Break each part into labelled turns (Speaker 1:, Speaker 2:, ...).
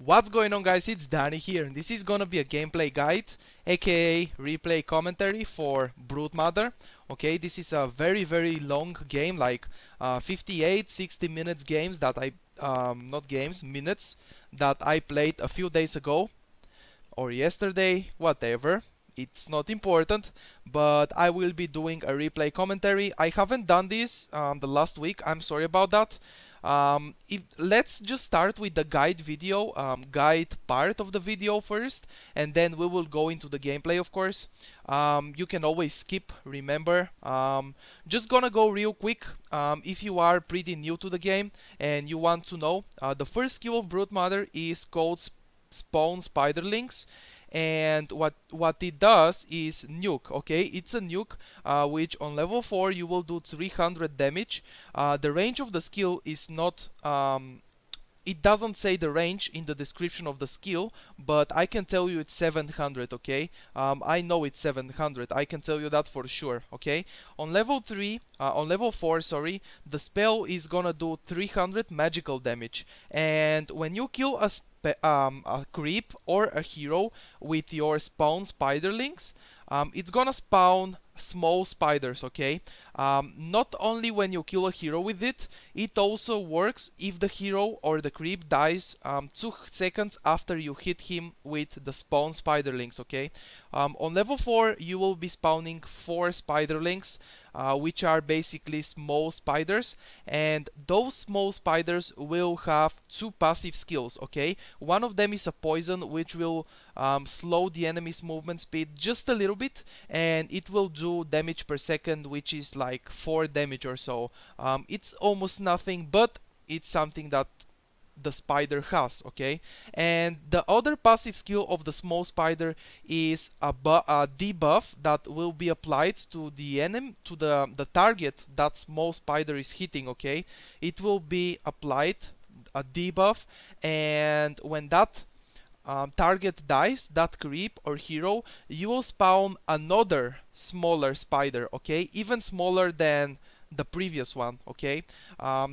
Speaker 1: What's going on, guys? It's Danny here, and this is gonna be a gameplay guide, aka replay commentary for Broodmother. Okay, this is a very long game, like 58, 60 minutes games that not games, minutes that I played a few days ago or yesterday, whatever. It's not important, but I will be doing a replay commentary. I haven't done this the last week. I'm sorry about that. Let's just start with the guide video, guide part of the video first, and then we will go into the gameplay, of course. You can always skip, remember. Just gonna go real quick. If you are pretty new to the game and you want to know, the first skill of Broodmother is called spawn spiderlings, and what it does is nuke. Okay, it's a nuke which on level 4 you will do 300 damage. The range of the skill is not it doesn't say the range in the description of the skill, but I can tell you it's 700. Okay, I know it's 700. I can tell you that for sure. Okay, on level 4, sorry, the spell is gonna do 300 magical damage, and when you kill a creep or a hero with your spawn spiderlings, it's gonna spawn small spiders. Okay, not only when you kill a hero with it, it also works if the hero or the creep dies 2 seconds after you hit him with the spawn spiderlings. Okay, on level 4 you will be spawning 4 spiderlings, which are basically small spiders, and those small spiders will have 2 passive skills. Okay, one of them is a poison which will slow the enemy's movement speed just a little bit, and it will do damage per second, which is like 4 damage or so. It's almost nothing, but it's something that the spider has. Okay, and the other passive skill of the small spider is a debuff that will be applied to the enemy, to the target that small spider is hitting. Okay, it will be applied, a debuff, and when that target dies, that creep or hero, you will spawn another smaller spider. Okay, even smaller than the previous one. Okay,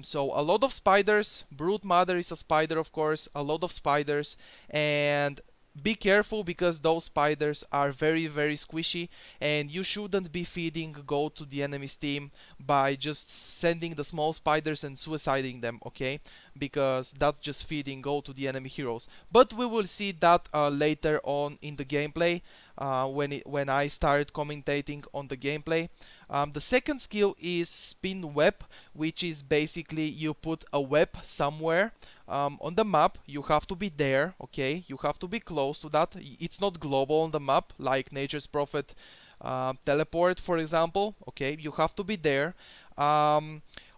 Speaker 1: so a lot of spiders. Broodmother is a spider, of course, a lot of spiders, and be careful because those spiders are very squishy, and you shouldn't be feeding gold to the enemy's team by just sending the small spiders and suiciding them. Okay, because that's just feeding gold to the enemy heroes. But we will see that later on in the gameplay, when I start commentating on the gameplay. The second skill is spin web, which is basically you put a web somewhere on the map. You have to be there. Okay, you have to be close to that. It's not global on the map like Nature's Prophet teleport, for example. Okay, you have to be there.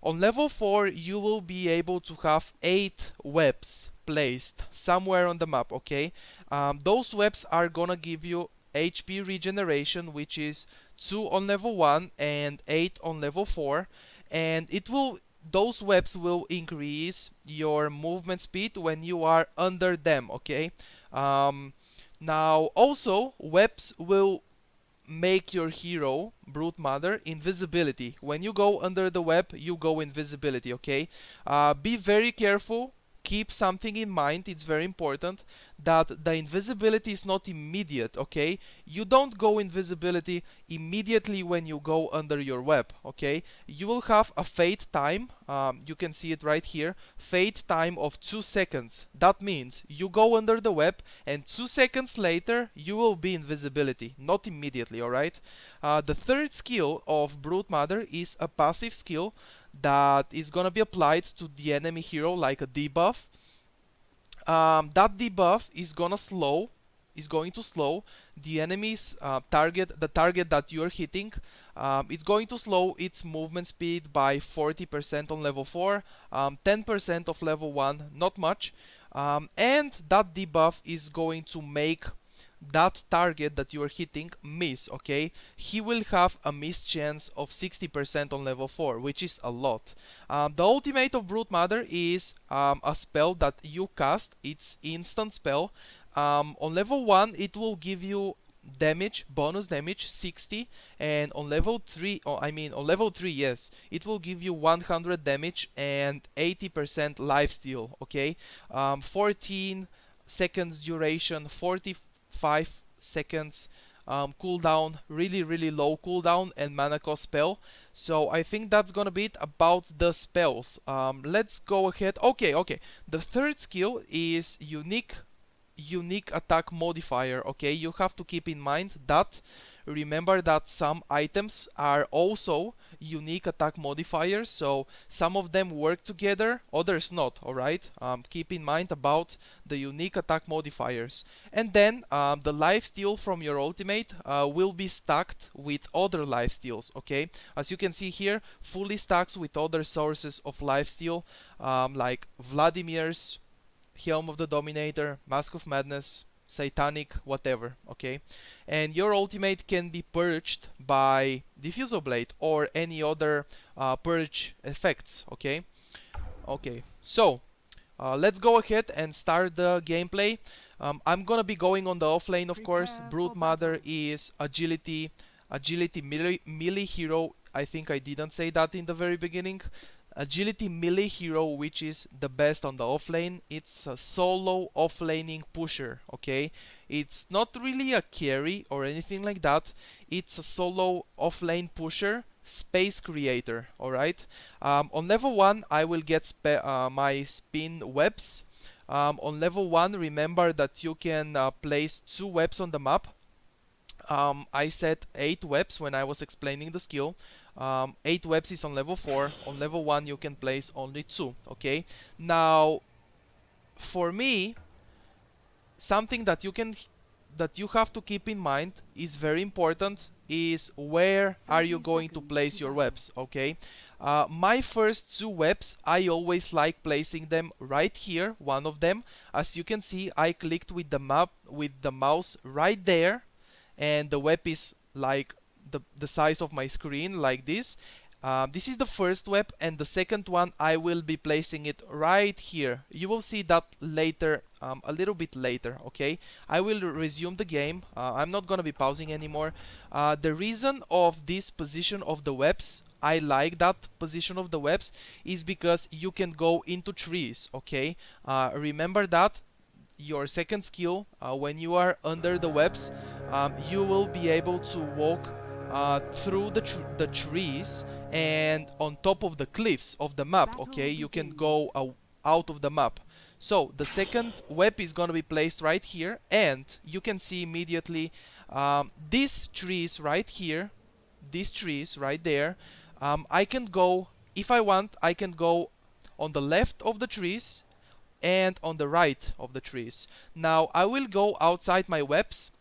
Speaker 1: On level 4 you will be able to have 8 webs placed somewhere on the map. Okay, those webs are gonna give you HP regeneration, which is 2 on level 1 and 8 on level 4, and those webs will increase your movement speed when you are under them. Okay, now also webs will make your hero Broodmother invisibility. When you go under the web, you go invisibility. Okay, be very careful. Keep something in mind, it's very important, that the invisibility is not immediate. Okay, you don't go invisibility immediately when you go under your web. Okay, you will have a fade time, you can see it right here, fade time of 2 seconds. That means you go under the web and 2 seconds later you will be invisibility, not immediately. Alright, the third skill of Broodmother is a passive skill that is gonna be applied to the enemy hero like a debuff. That debuff is going to slow the enemy's target, the target that you're hitting. It's going to slow its movement speed by 40% on level 4, 10% of level 1, not much, and that debuff is going to make that target that you are hitting miss. Okay, he will have a miss chance of 60% on level 4, which is a lot. The ultimate of Broodmother is a spell that you cast. It's instant spell. On level 1 it will give you damage, bonus damage 60, and on level 3, on level 3, yes, it will give you 100 damage and 80% lifesteal. Okay, 14 seconds duration, 45 seconds cooldown, really low cooldown and mana cost spell. So I think that's gonna be it about the spells. Let's go ahead. Okay. The third skill is unique attack modifier. Okay, you have to keep in mind that, remember that some items are also unique attack modifiers, so some of them work together, others not. Alright, keep in mind about the unique attack modifiers. And then the lifesteal from your ultimate will be stacked with other lifesteals. Okay, as you can see here, fully stacks with other sources of lifesteal, like Vladimir's Helm of the Dominator, Mask of Madness, Satanic, whatever. Okay, and your ultimate can be purged by Diffusal Blade or any other purge effects. Okay, so let's go ahead and start the gameplay. I'm gonna be going on the offlane, of course. Broodmother is agility melee hero. I think I didn't say that in the very beginning. Agility melee hero, which is the best on the offlane. It's a solo offlaning pusher. Okay, it's not really a carry or anything like that. It's a solo offlane pusher, space creator. Alright, on level 1 I will get my spin webs. On level 1, remember that you can place 2 webs on the map. I set 8 webs when I was explaining the skill. 8 webs is on level 4. On level 1 you can place only 2. Okay, now for me, something that you have to keep in mind is very important, is where are you going to place your webs. Okay, my first 2 webs, I always like placing them right here. One of them, as you can see, I clicked with the map with the mouse right there, and the web is like the size of my screen, like this. This is the first web, and the second one I will be placing it right here. You will see that later, a little bit later. Okay, I will resume the game. I'm not gonna be pausing anymore. The reason of this position of the webs, I like that position of the webs, is because you can go into trees. Okay, remember that your second skill, when you are under the webs, you will be able to walk through the trees and on top of the cliffs of the map. Okay, you can go out of the map. So the second web is gonna be placed right here, and you can see immediately these trees right here, these trees right there. I can go, if I want, I can go on the left of the trees and on the right of the trees. Now I will go outside my webs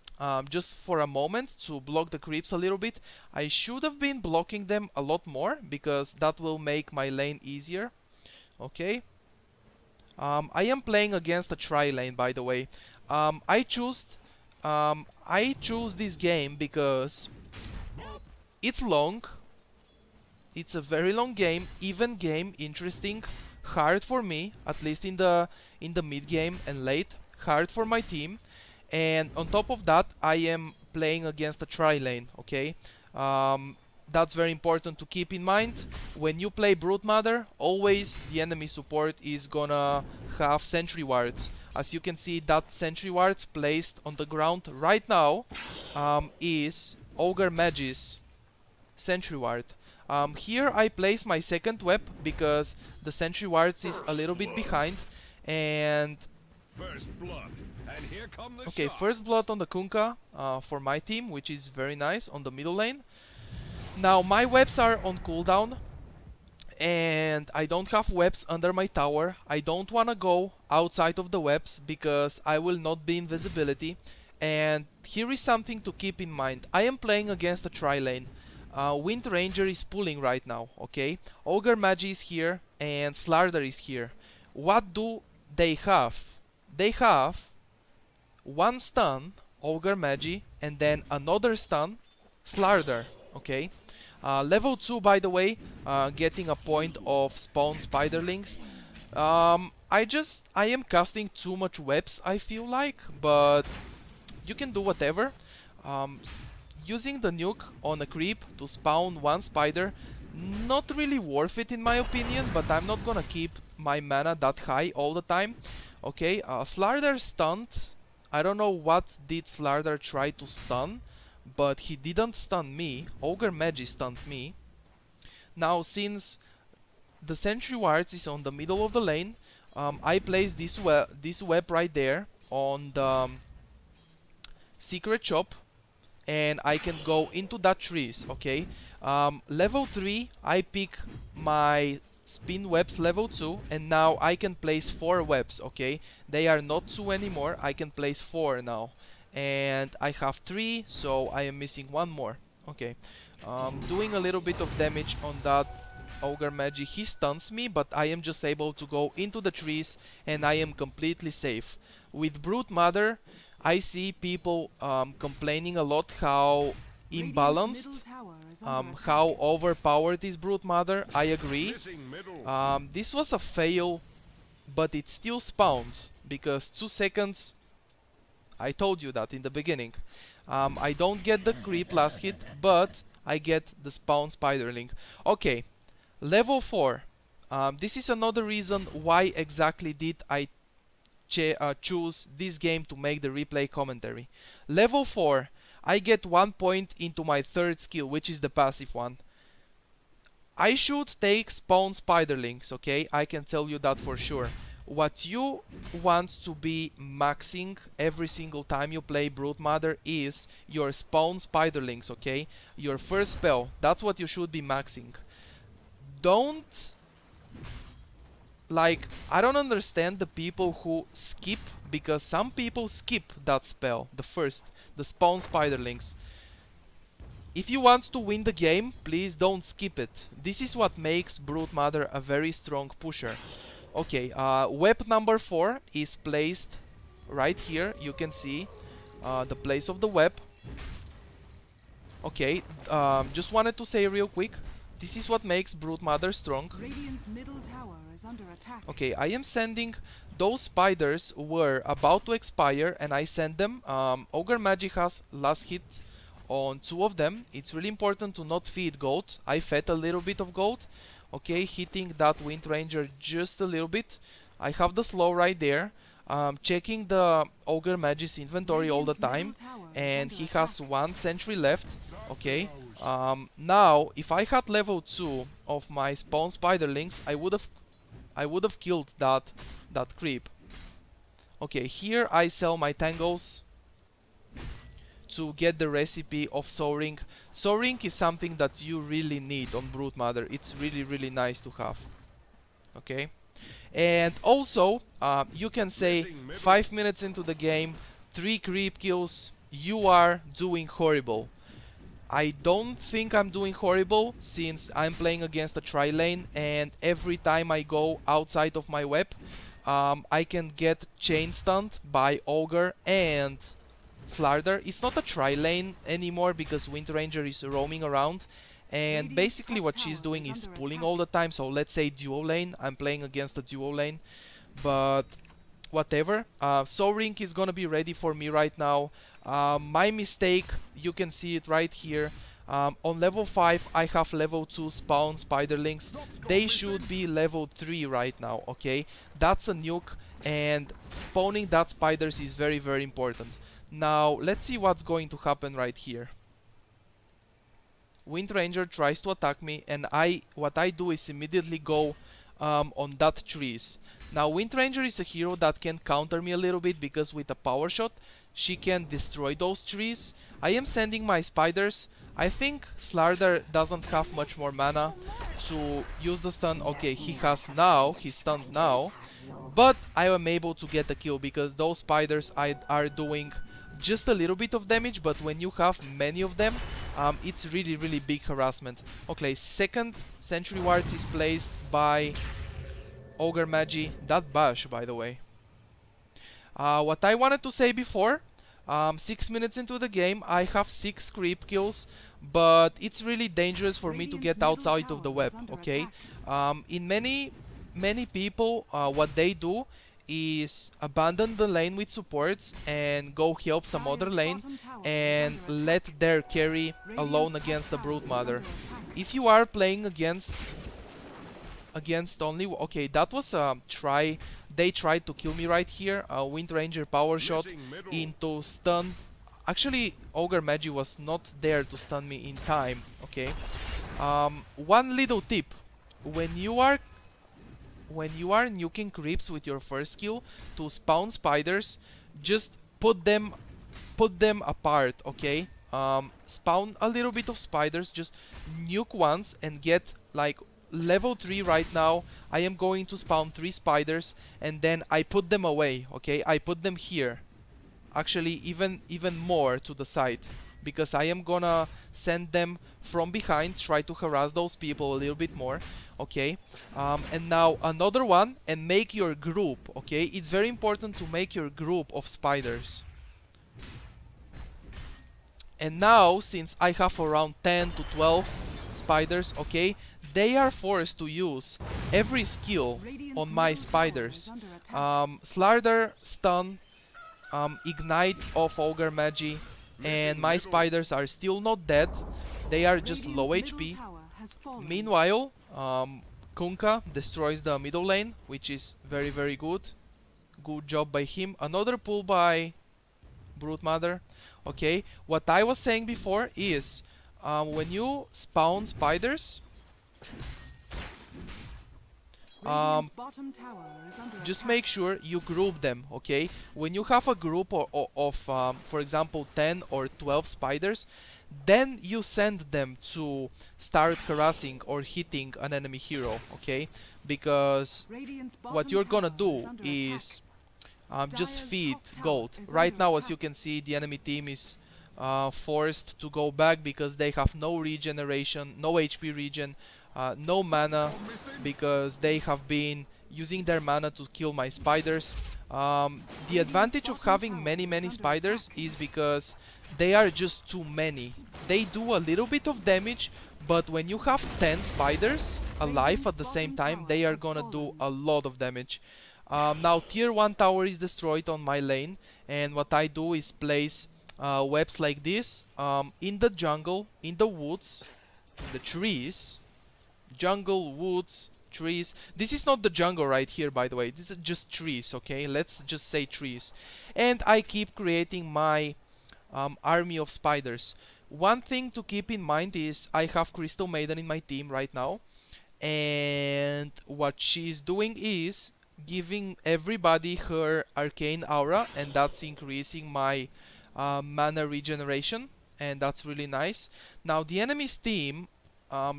Speaker 1: just for a moment to block the creeps a little bit. I should have been blocking them a lot more, because that will make my lane easier. Okay, I am playing against a tri lane, by the way. I choose this game because it's long. It's a very long game, even game, interesting, hard for me, at least in the mid game and late, hard for my team. And on top of that, I am playing against a tri lane. Okay, that's very important to keep in mind. When you play Broodmother, always the enemy support is gonna have sentry wards. As you can see, that sentry wards placed on the ground right now is Ogre Mage's sentry ward. Here I place my second web because the sentry wards is a little bit behind, and
Speaker 2: First blood. And here come the
Speaker 1: okay,
Speaker 2: shots.
Speaker 1: first blood on the Kunkka for my team, which is very nice, on the middle lane. Now my webs are on cooldown, and I don't have webs under my tower. I don't wanna go outside of the webs because I will not be invisibility. And here is something to keep in mind. I am playing against a tri lane. Wind Ranger is pulling right now. Okay, Ogre Magi is here and Slardar is here. What do they have? They have one stun, Ogre Magi, and then another stun, Slardar. Okay, level 2, by the way, getting a point of spawn spiderlings. I am casting too much webs, I feel like, but you can do whatever. Using the nuke on a creep to spawn one spider, not really worth it in my opinion, but I'm not gonna keep my mana that high all the time. Okay, Slardar stunned. I don't know what did Slardar try to stun, but he didn't stun me. Ogre Magi stunned me. Now since the Sentry Wards is on the middle of the lane, I place this web right there on the secret shop, and I can go into that trees. Okay, level 3 I pick my spin webs level 2, and now I can place 4 webs. Okay, they are not 2 anymore, I can place 4 now, and I have 3, so I am missing 1 more. Okay, doing a little bit of damage on that Ogre Magi. He stuns me, but I am just able to go into the trees and I am completely safe. With Broodmother, I see people complaining a lot how imbalanced, how overpowered is Broodmother. I agree. This was a fail, but it still spawned because 2 seconds. I told you that in the beginning. I don't get the creep last hit, but I get the spawn spiderling. Okay, level 4. This is another reason why exactly did I choose this game to make the replay commentary. Level 4, I get 1 point into my 3rd skill, which is the passive one. I should take spawn spiderlings, okay? I can tell you that for sure. What you want to be maxing every single time you play Broodmother is your spawn spiderlings, okay? Your first spell, that's what you should be maxing. Don't... Like, I don't understand the people who skip, because some people skip that spell, the spawn spiderlings. If you want to win the game, please don't skip it. This is what makes Broodmother a very strong pusher. Okay, web number 4 is placed right here. You can see the place of the web. Okay, just wanted to say real quick, this is what makes Broodmother strong.
Speaker 3: Radiant's middle tower is under attack.
Speaker 1: Okay, I am sending, those spiders were about to expire and I send them. Ogre Magi has last hit on 2 of them. It's really important to not feed gold. I fed a little bit of gold. Okay, hitting that Wind Ranger just a little bit. I have the slow right there. Checking the Ogre Magi's inventory all the time, and he has 1 sentry left. Okay, now if I had level 2 of my spawn spiderlings, I would have killed that creep. Okay, here I sell my tangles to get the recipe of Soaring. Soaring is something that you really need on Broodmother. It's really nice to have. Okay, and also you can say 5 minutes into the game, 3 creep kills, you are doing horrible. I don't think I'm doing horrible, since I'm playing against a tri-lane, and every time I go outside of my web, I can get chain stunned by Ogre and Slardar. It's not a tri-lane anymore because Wind Ranger is roaming around, and basically what she's doing is pulling all the time. So let's say duo lane, I'm playing against a duo lane, but whatever. Soaring is gonna be ready for me right now. My mistake, you can see it right here. On level 5 I have level 2 spawn spiderlings. They should be level 3 right now, okay? That's a nuke, and spawning that spiders is very important. Now let's see what's going to happen right here. Wind Ranger tries to attack me, and what I do is immediately go on that trees. Now Wind Ranger is a hero that can counter me a little bit, because with a power shot she can destroy those trees. I am sending my spiders. I think Slardar doesn't have much more mana to use the stun. Okay, he has now, he's stunned now, but I am able to get a kill because those spiders are doing just a little bit of damage, but when you have many of them, it's really big harassment. Okay, second Sentry Wards is placed by Ogre Magi. That bash, by the way. What I wanted to say before, 6 minutes into the game, I have 6 creep kills, but it's really dangerous for me to get outside of the web, okay? In many people, what they do is abandon the lane with supports and go help some other lane and let their carry alone against the Broodmother. if you are playing against only okay, that was a try. They tried to kill me right here. Wind Ranger power shot
Speaker 2: Missing middle.
Speaker 1: into stun. Actually, Ogre Magi was not there to stun me in time. Okay. One little tip: when you are nuking creeps with your first skill to spawn spiders, just put them apart. Okay. Spawn a little bit of spiders. Just nuke once and get like level 3 right now. I am going to spawn 3 spiders and then I put them away. Okay, I put them here. Actually, even more to the side, because I am gonna send them from behind, try to harass those people a little bit more. Okay, and now another one, and make your group. Okay, it's very important to make your group of spiders. And now, since I have around 10 to 12 spiders, okay, they are forced to use every skill
Speaker 3: Radiant's
Speaker 1: on my
Speaker 3: middle tower
Speaker 1: spiders.
Speaker 3: is under attack.
Speaker 1: Slardar, stun, ignite of Ogre Magi, and my
Speaker 2: middle.
Speaker 1: spiders are still not dead. They are just
Speaker 3: Radiant's
Speaker 1: low
Speaker 3: middle
Speaker 1: HP.
Speaker 3: tower has fallen.
Speaker 1: Meanwhile, Kunkka destroys the middle lane, which is very, very good. Good job by him. Another pull by Broodmother. Okay, what I was saying before is, when you spawn spiders,
Speaker 3: Radiant's bottom tower is under
Speaker 1: just
Speaker 3: attack.
Speaker 1: make sure you group them. Okay, when you have a group of for example 10 or 12 spiders, then you send them to start harassing or hitting an enemy hero. Okay, because
Speaker 3: Radiant's
Speaker 1: what
Speaker 3: bottom
Speaker 1: you're gonna
Speaker 3: tower
Speaker 1: do
Speaker 3: under
Speaker 1: is just
Speaker 3: Dire's
Speaker 1: feed
Speaker 3: top tower
Speaker 1: gold.
Speaker 3: is
Speaker 1: Right
Speaker 3: under
Speaker 1: now, as you
Speaker 3: attack.
Speaker 1: can see, the enemy team is forced to go back because they have no regeneration, no HP regen, no mana, because they have been using their mana to kill my spiders. The advantage of having many spiders is because they are just too many. They do a little bit of damage, but when you have 10 spiders alive at the same time, they are gonna do a lot of damage. Now tier 1 tower is destroyed on my lane, and what I do is place webs like this in the jungle, in the woods, in the trees. Jungle, woods, trees. This is not the jungle right here, by the way. This is just trees, okay? Let's just say trees. And I keep creating my army of spiders. One thing to keep in mind is I have Crystal Maiden in my team right now. And what she is doing is giving everybody her arcane aura, and that's increasing my mana regeneration, and that's really nice. Now the enemy's team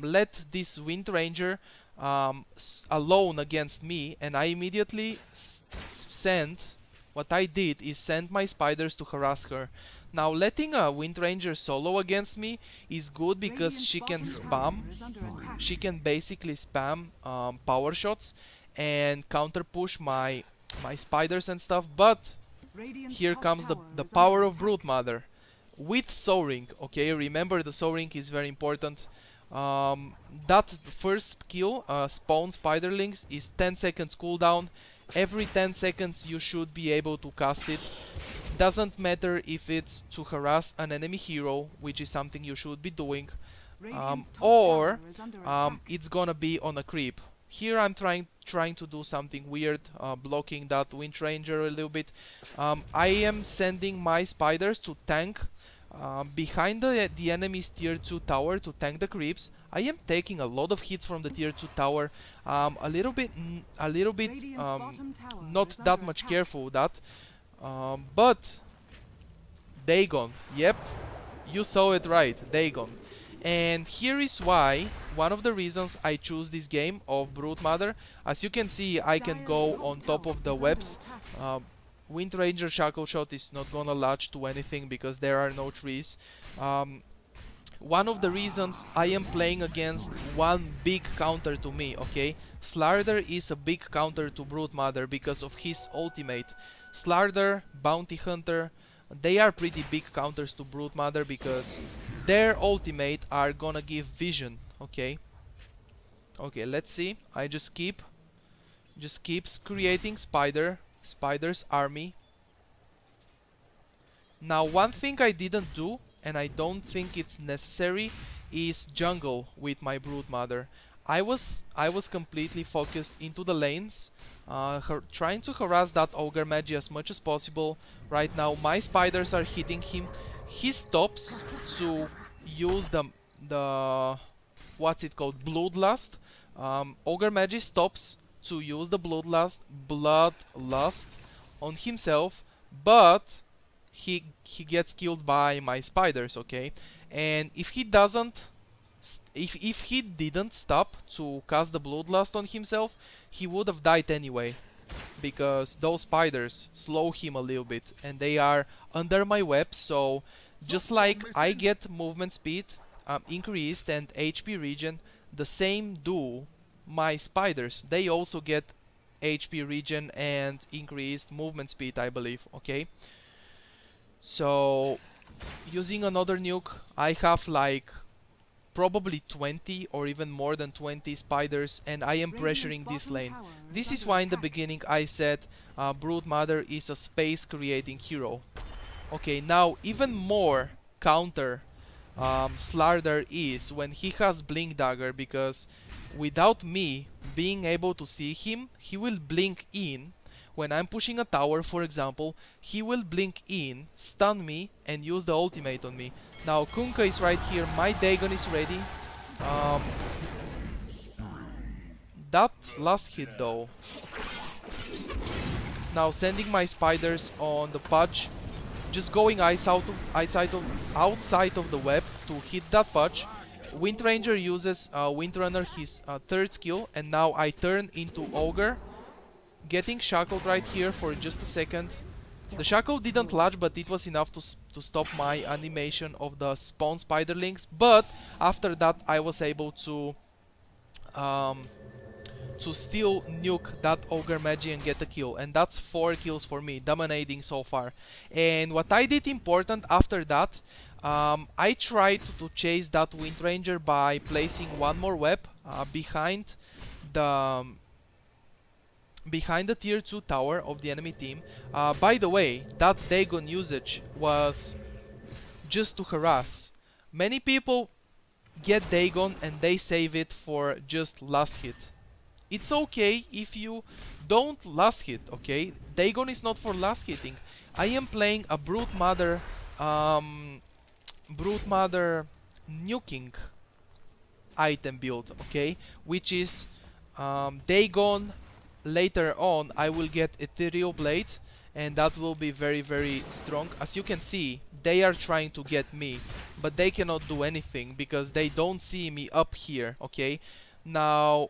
Speaker 1: let this Wind Ranger alone against me, and I immediately sent, what I did is send my spiders to harass her. Now letting a Wind Ranger solo against me is good because
Speaker 3: Radiant's
Speaker 1: she can
Speaker 3: bottom
Speaker 1: spam.
Speaker 3: tower is under attack.
Speaker 1: She can basically spam power shots and counter push my spiders and stuff. But
Speaker 3: Radiant's
Speaker 1: here
Speaker 3: top
Speaker 1: comes the
Speaker 3: tower is
Speaker 1: power
Speaker 3: under
Speaker 1: of
Speaker 3: attack.
Speaker 1: Broodmother with Soaring. Okay, remember the Soaring is very important. That first skill, spawn spiderlings, is 10 seconds cooldown. Every 10 seconds you should be able to cast it. Doesn't matter if it's to harass an enemy hero, which is something you should be doing,
Speaker 3: Radiant's top
Speaker 1: or
Speaker 3: tower is under attack.
Speaker 1: it's gonna be on a creep. Here I'm trying to do something weird, blocking that Wind Ranger a little bit. I am sending my spiders to tank behind the enemy's tier 2 tower to tank the creeps. I am taking a lot of hits from the tier 2 tower. A little bit
Speaker 3: Radiant's bottom tower
Speaker 1: not
Speaker 3: is
Speaker 1: that
Speaker 3: under
Speaker 1: much
Speaker 3: attack.
Speaker 1: careful with that. But Dagon, yep, you saw it right, Dagon. And here is why, one of the reasons I choose this game of Broodmother. As you can see, I can
Speaker 3: Dire's
Speaker 1: go
Speaker 3: top
Speaker 1: on top
Speaker 3: tower
Speaker 1: of the
Speaker 3: is under
Speaker 1: webs.
Speaker 3: attack.
Speaker 1: Wind Ranger Shackle Shot is not gonna latch to anything because there are no trees. One of the reasons I am playing against one big counter to me, okay? Slardar is a big counter to Broodmother because of his ultimate. Slardar, Bounty Hunter, they are pretty big counters to Broodmother because their ultimate are gonna give vision, okay? Okay, let's see. I just keeps creating spiders army. Now one thing I didn't do, and I don't think it's necessary, is jungle with my Broodmother. I was completely focused into the lanes, trying to harass that ogre magi as much as possible. Right now my spiders are hitting him. He stops to use the what's it called, bloodlust. Ogre magi stops to use the bloodlust on himself, but he gets killed by my spiders, okay? And if he doesn't if he didn't stop to cast the bloodlust on himself, he would have died anyway, because those spiders slow him a little bit and they are under my web. So just like I get movement speed increased and HP regen, the same do my spiders. They also get HP regen and increased movement speed, I believe, okay? So using another nuke, I have like probably 20 or even more than 20 spiders, and I am pressuring this lane. This is why in the beginning I said Broodmother is a space creating hero. Okay, now even more counter Slardar is when he has Blink Dagger, because without me being able to see him, he will blink in. When I'm pushing a tower, for example, he will blink in, stun me, and use the ultimate on me. Now Kunkka is right here, my Dagon is ready. That last hit though. Now sending my spiders on the purge, just going outside of the web to hit that purge. Wind Ranger uses Windrunner, his third skill, and now I turn into Ogre, getting shackled right here for just a second. The shackle didn't latch, but it was enough to stop my animation of the spawn spiderlings. But after that I was able to still nuke that ogre magi and get a kill, and that's 4 kills for me, dominating so far. And what I did important after that, I tried to chase that Wind Ranger by placing one more web behind the tier 2 tower of the enemy team. By the way, that Dagon usage was just to harass. Many people get Dagon and they save it for just last hit. It's okay if you don't last hit, okay? Dagon is not for last hitting. I am playing a Broodmother nuking item build, okay? Which is Dagon. Later on I will get Ethereal Blade, and that will be very, very strong. As you can see, they are trying to get me, but they cannot do anything because they don't see me up here, okay? Now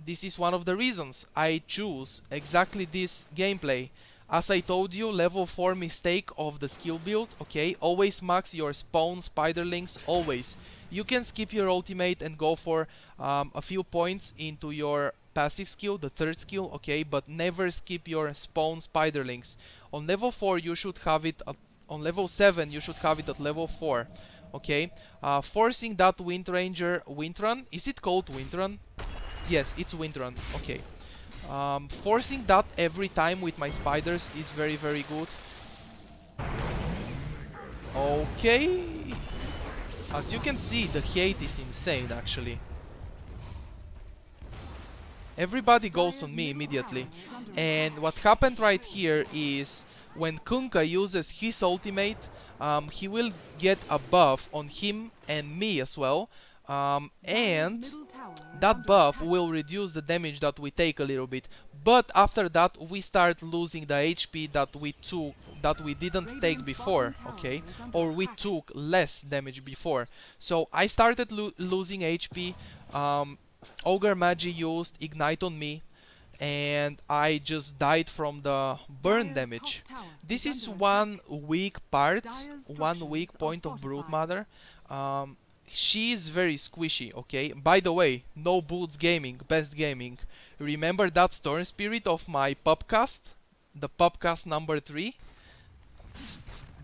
Speaker 1: this is one of the reasons I choose exactly this gameplay. As I told you, level 4 mistake of the skill build, okay? Always max your spawn spiderlings, always. You can skip your ultimate and go for a few points into your passive skill, the third skill, okay? But never skip your spawn spiderlings. On level 4 you should have it on level 7 you should have it at level 4, okay? Forcing that Wind Ranger Windrun, is it called Windrun? Yes, it's Windrun, okay. Forcing that every time with my spiders is very, very good. Okay. As you can see, the hate is insane actually. Everybody goes on me immediately. And what happened right here is when Kunkka uses his ultimate, he will get a buff on him and me as well. And that buff will reduce the damage that we take a little bit. But after that we start losing the HP that we didn't take before, okay? Or we took less damage before. So I started losing HP. Ogre Magi used Ignite on me, and I just died from the burn damage. This is one weak part, one weak point of Broodmother. She is very squishy, okay? By the way, no boots gaming, best gaming. Remember that Storm Spirit of my pubcast? The pubcast number 3?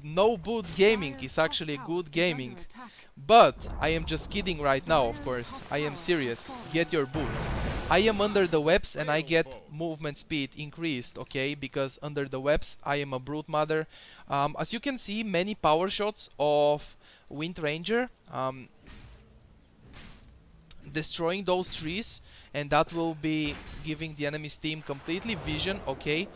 Speaker 1: No boots gaming is actually good gaming. But I am just kidding right now, of course. I am serious. Get your boots. I am under the webs and I get movement speed increased, okay? Because under the webs I am a Broodmother. As you can see, many power shots of Wind Ranger, destroying those trees, and that will be giving the enemy's team completely vision. Okay,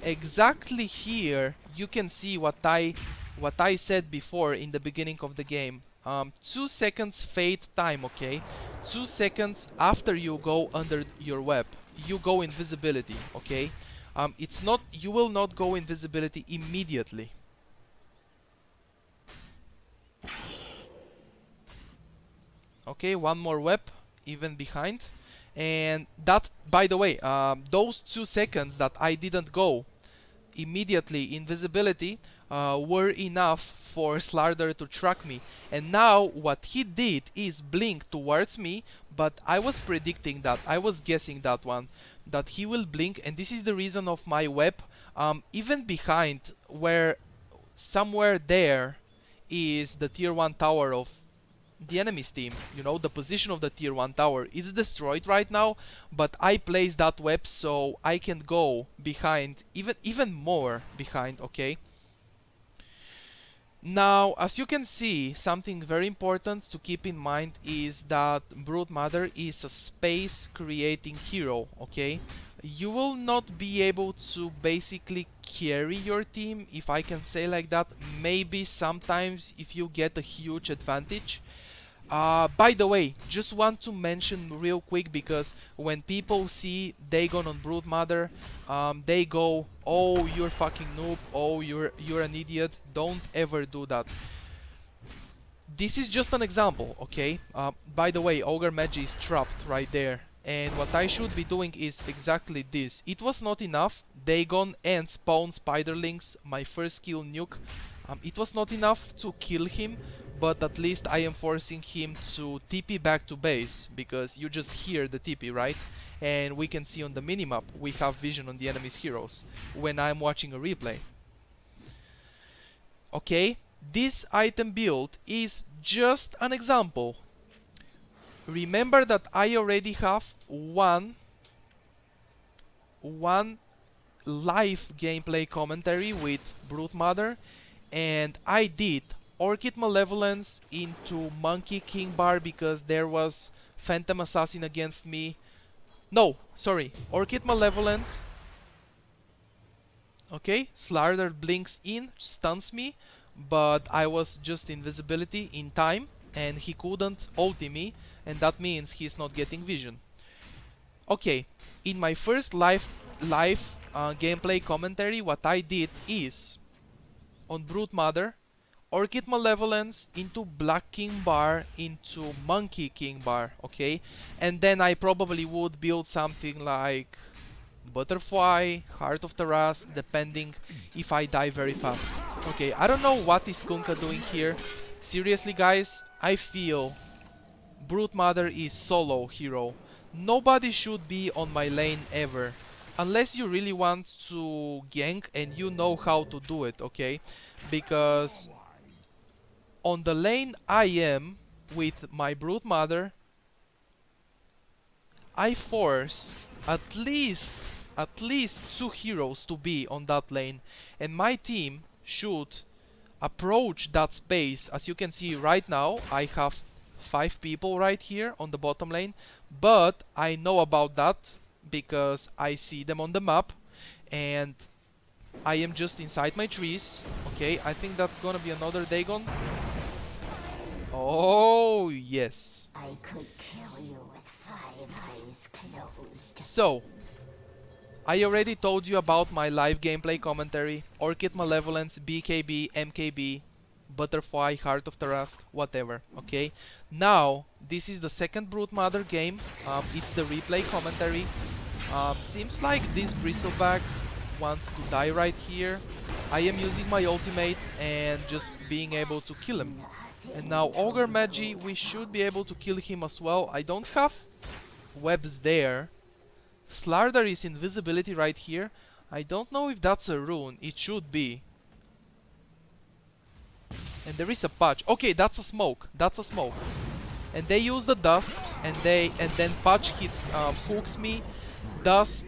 Speaker 1: exactly here you can see what I said before in the beginning of the game. 2 seconds fade time. Okay, 2 seconds after you go under your web, you go invisibility. Okay, it's not, you will not go invisibility immediately. Okay, one more web even behind, and that, by the way, those 2 seconds that I didn't go immediately invisibility were enough for Slardar to track me. And now what he did is blink towards me, but I was predicting that, I was guessing that one, that he will blink, and this is the reason of my web. Even behind, where somewhere there is the tier 1 tower of the enemy's team, you know, the position of the tier 1 tower is destroyed right now, but I placed that web so I can go behind, even more behind. Okay, now as you can see, something very important to keep in mind is that Broodmother is a space creating hero. Okay, you will not be able to basically carry your team, if I can say like that. Maybe sometimes if you get a huge advantage. By the way, just want to mention real quick, because when people see Dagon on Broodmother, they go, "Oh, you're fucking noob. Oh, you're an idiot." Don't ever do that. This is just an example, okay? By the way, Ogre Magi is trapped right there, and what I should be doing is exactly this. It was not enough. Dagon and spawn spiderlings, my first kill nuke. It was not enough to kill him, but at least I am forcing him to TP back to base, because you just hear the TP, right? And we can see on the minimap, we have vision on the enemy's heroes when I'm watching a replay. Okay, this item build is just an example. Remember that I already have one live gameplay commentary with Broodmother, and I did Orchid Malevolence into Monkey King Bar because there was Phantom Assassin against me. No, sorry, Orchid Malevolence. Okay, Slardar blinks in, stuns me, but I was just invisibility in time and he couldn't ulti me, and that means he's not getting vision. Okay, in my first live gameplay commentary, what I did is on Broodmother, Orchid Malevolence into Black King Bar into Monkey King Bar, okay? And then I probably would build something like Butterfly, Heart of Taras, depending if I die very fast. Okay, I don't know what is Kunkka doing here. Seriously guys, I feel Broodmother is solo hero. Nobody should be on my lane ever. Unless you really want to gank and you know how to do it, okay? Because on the lane I am with my Broodmother, I force at least 2 heroes to be on that lane, and my team should approach that space. As you can see right now, I have 5 people right here on the bottom lane, but I know about that because I see them on the map and I am just inside my trees. Okay, I think that's gonna be another Dagon. Oh yes.
Speaker 4: I could kill you with 5 eyes closed.
Speaker 1: So, I already told you about my live gameplay commentary. Orchid Malevolence, BKB, MKB, Butterfly, Heart of Tarask, whatever, okay? Now, this is the second Broodmother game. It's the replay commentary. Seems like this Bristleback wants to die right here. I am using my ultimate and just being able to kill him. And now Ogre Magi, we should be able to kill him as well. I don't have webs there. Slardar is invisibility right here. I don't know if that's a rune. It should be. And there is a patch. Okay, that's a smoke. That's a smoke. And they use the dust, and then patch hits, hooks me, dust,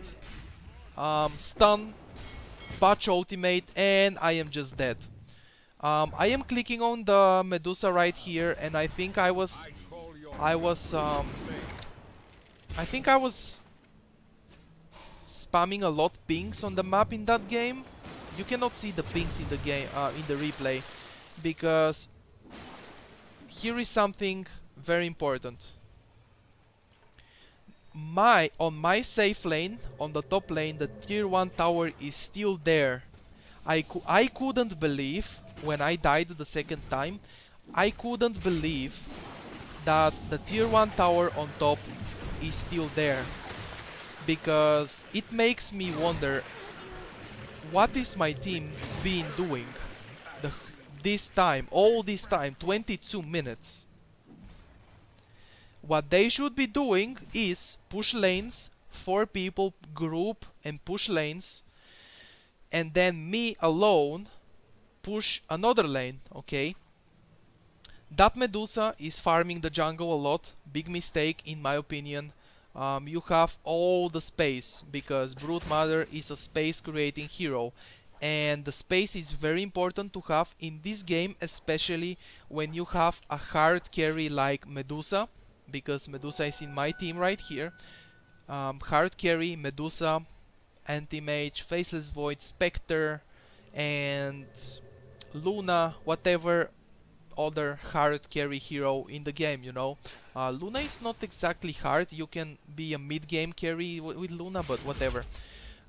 Speaker 1: stun, patch ultimate, and I am just dead. I am clicking on the Medusa right here, and I think I was spamming a lot pings on the map in that game. You cannot see the pings in the game, in the replay, because here is something very important. On my safe lane, on the top lane, the tier 1 tower is still there. I couldn't believe, when I died the second time, I couldn't believe that the tier 1 tower on top is still there. Because it makes me wonder, what is my team been doing all this time, 22 minutes? What they should be doing is push lanes, 4 people group and push lanes, and then me alone push another lane, okay? That Medusa is farming the jungle a lot, big mistake in my opinion. You have all the space, because Broodmother is a space creating hero, and the space is very important to have in this game, especially when you have a hard carry like Medusa, because Medusa is in my team right here. Hard carry, Medusa, Anti-Mage, Faceless Void, Spectre, and Luna, whatever other hard carry hero in the game, you know. Luna is not exactly hard, you can be a mid-game carry with Luna, but whatever.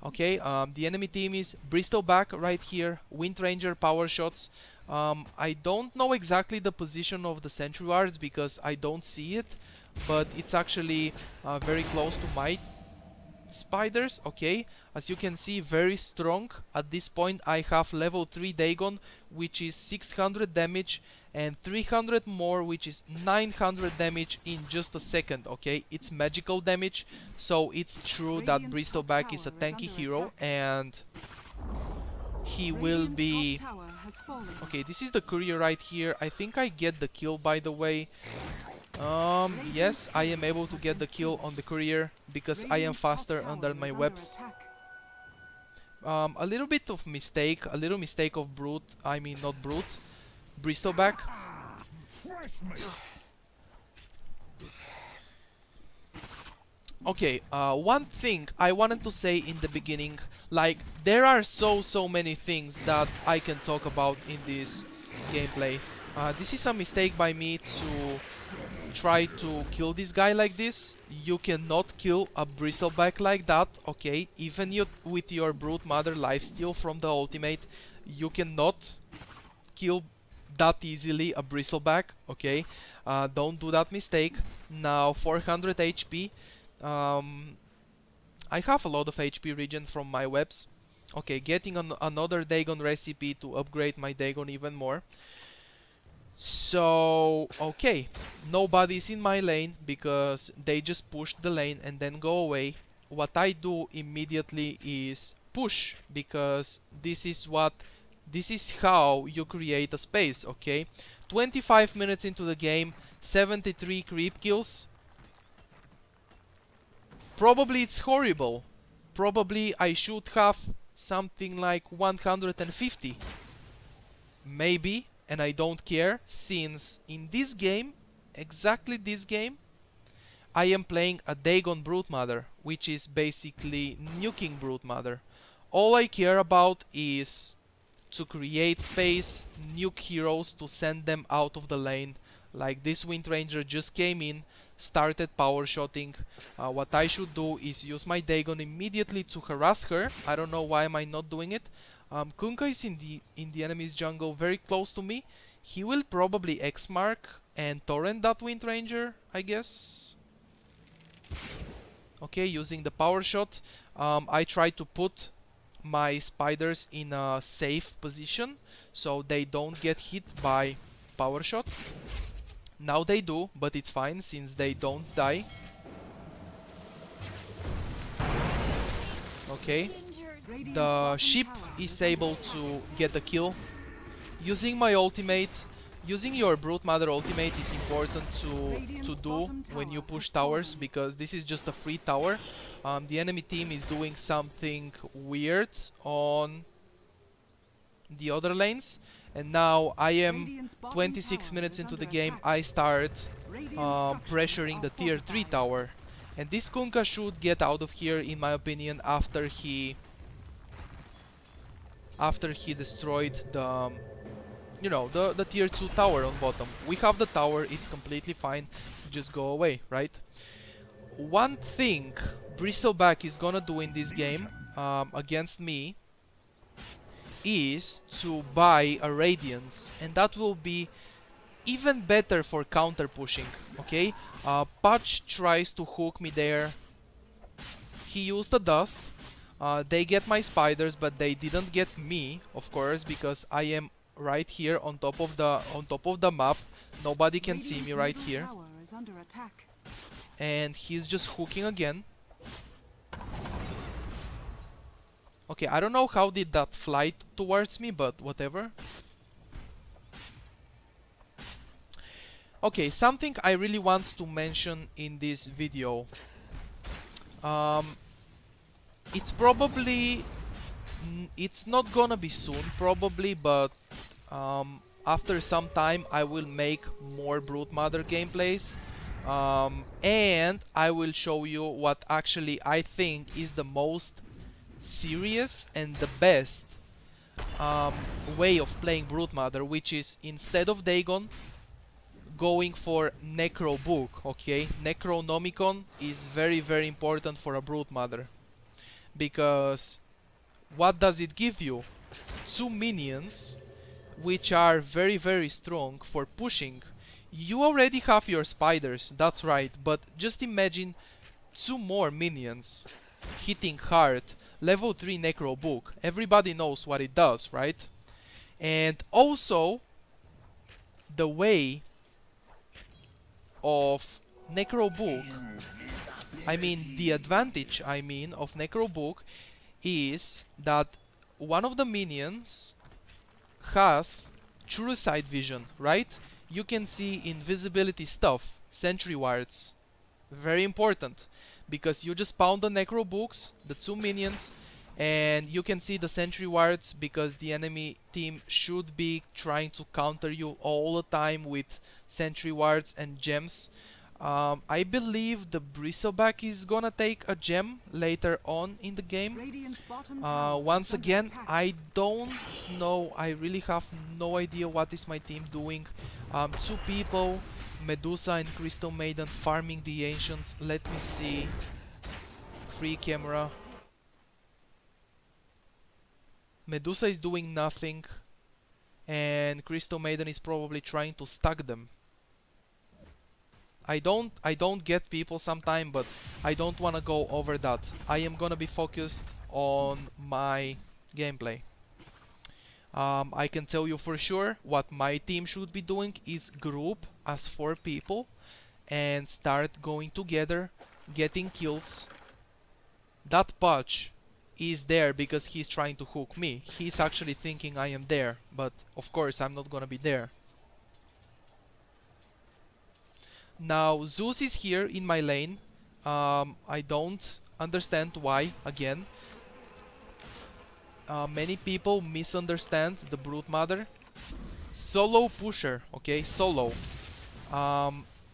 Speaker 1: Okay, the enemy team is Bristleback right here, Wind Ranger power shots. I don't know exactly the position of the Sentry Wards because I don't see it, but it's actually very close to my spiders. Okay, as you can see, very strong. At this point I have level 3 Dagon, which is 600 damage, and 300 more, which is 900 damage in just a second. Okay, it's magical damage, so it's true that Bristleback is a tanky hero, and he will be... Okay, this is the courier right here. I think I get the kill, by the way. Yes, I am able to get the kill on the courier because I am faster under my webs. A little bit of mistake, a little mistake of Brute, I mean not Brute, Bristleback. Okay, one thing I wanted to say in the beginning, like, there are so many things that I can talk about in this gameplay. This is a mistake by me to try to kill this guy like this. You cannot kill a Bristleback like that, okay? Even with your Broodmother lifesteal from the ultimate, you cannot kill that easily a Bristleback, okay? Don't do that mistake. Now 400 HP. I have a lot of HP regen from my webs. Okay, getting another Dagon recipe to upgrade my Dagon even more. So, okay, nobody's in my lane because they just pushed the lane and then go away. What I do immediately is push, because this is how you create a space, okay? 25 minutes into the game, 73 creep kills. Probably it's horrible. Probably I should have something like 150. Maybe. And I don't care, since in this game, exactly this game, I am playing a Dagon Broodmother, which is basically nuking Broodmother. All I care about is to create space, nuke heroes to send them out of the lane. Like this Wind Ranger just came in, started power shotting. What I should do is use my Dagon immediately to harass her. I don't know why am I not doing it. Kunkka is in the enemy's jungle, very close to me. He will probably X-mark and torrent that Wind Ranger, I guess. Okay, using the power shot, I try to put my spiders in a safe position so they don't get hit by power shot. Now they do, but it's fine since they don't die. Okay. The ship is able to get the kill. Using my ultimate, using your Broodmother ultimate is important to do when you push towers, because this is just a free tower. The enemy team is doing something weird on the other lanes, and now I am
Speaker 3: Radiant's bottom
Speaker 1: 26
Speaker 3: tower
Speaker 1: minutes
Speaker 3: is
Speaker 1: into the
Speaker 3: under
Speaker 1: game.
Speaker 3: attack.
Speaker 1: I start
Speaker 3: Radiant
Speaker 1: pressuring
Speaker 3: structures
Speaker 1: the
Speaker 3: are
Speaker 1: tier 3
Speaker 3: fortified.
Speaker 1: tower, and this Kunkka should get out of here, in my opinion, after he destroyed the you know, the tier 2 tower on bottom. We have the tower, it's completely fine, just go away, right? One thing Bristleback is gonna do in this game against me is to buy a Radiance, and that will be even better for counter pushing, okay? Purge tries to hook me there. He used the dust. They get my spiders, but they didn't get me, of course, because I am right here on top of the map. Nobody can see me right
Speaker 3: Radiant's
Speaker 1: here,
Speaker 3: middle tower is under attack.
Speaker 1: and he's just hooking again. Okay, I don't know how did that fly towards me, but whatever. Okay, something I really want to mention in this video. It's probably it's not gonna be soon, probably, but after some time I will make more Broodmother gameplays, and I will show you what actually I think is the most serious and the best way of playing Broodmother, which is instead of Dagon, going for Necro Book, okay? Necronomicon is very very important for a Broodmother, because what does it give you? 2 minions which are very very strong for pushing. You already have your spiders, that's right, but just imagine 2 more minions hitting hard, level 3 Necro Book. Everybody knows what it does, right? And also the way of Necro Book, I mean the advantage of Necro Book is that one of the minions has true sight vision, right? You can see invisibility stuff, sentry wards. Very important, because you just pound the Necro Books, the 2 minions, and you can see the sentry wards, because the enemy team should be trying to counter you all the time with sentry wards and gems. I believe the Bristleback is gonna take a gem later on in the game.
Speaker 3: Radiant's bottom tower
Speaker 1: Once
Speaker 3: is under
Speaker 1: again,
Speaker 3: attack.
Speaker 1: I don't know, I really have no idea what is my team doing. 2 people, Medusa and Crystal Maiden, farming the Ancients. Let me see. Free camera. Medusa is doing nothing, and Crystal Maiden is probably trying to stack them. I don't get people sometime, but I don't wanna go over that. I am gonna be focused on my gameplay. I can tell you for sure what my team should be doing is group as 4 people and start going together, getting kills. That Purge is there because he's trying to hook me. He's actually thinking I am there, but of course I'm not gonna be there. Now Zeus is here in my lane. I don't understand why, again. Many people misunderstand the Broodmother. Solo pusher, okay, solo.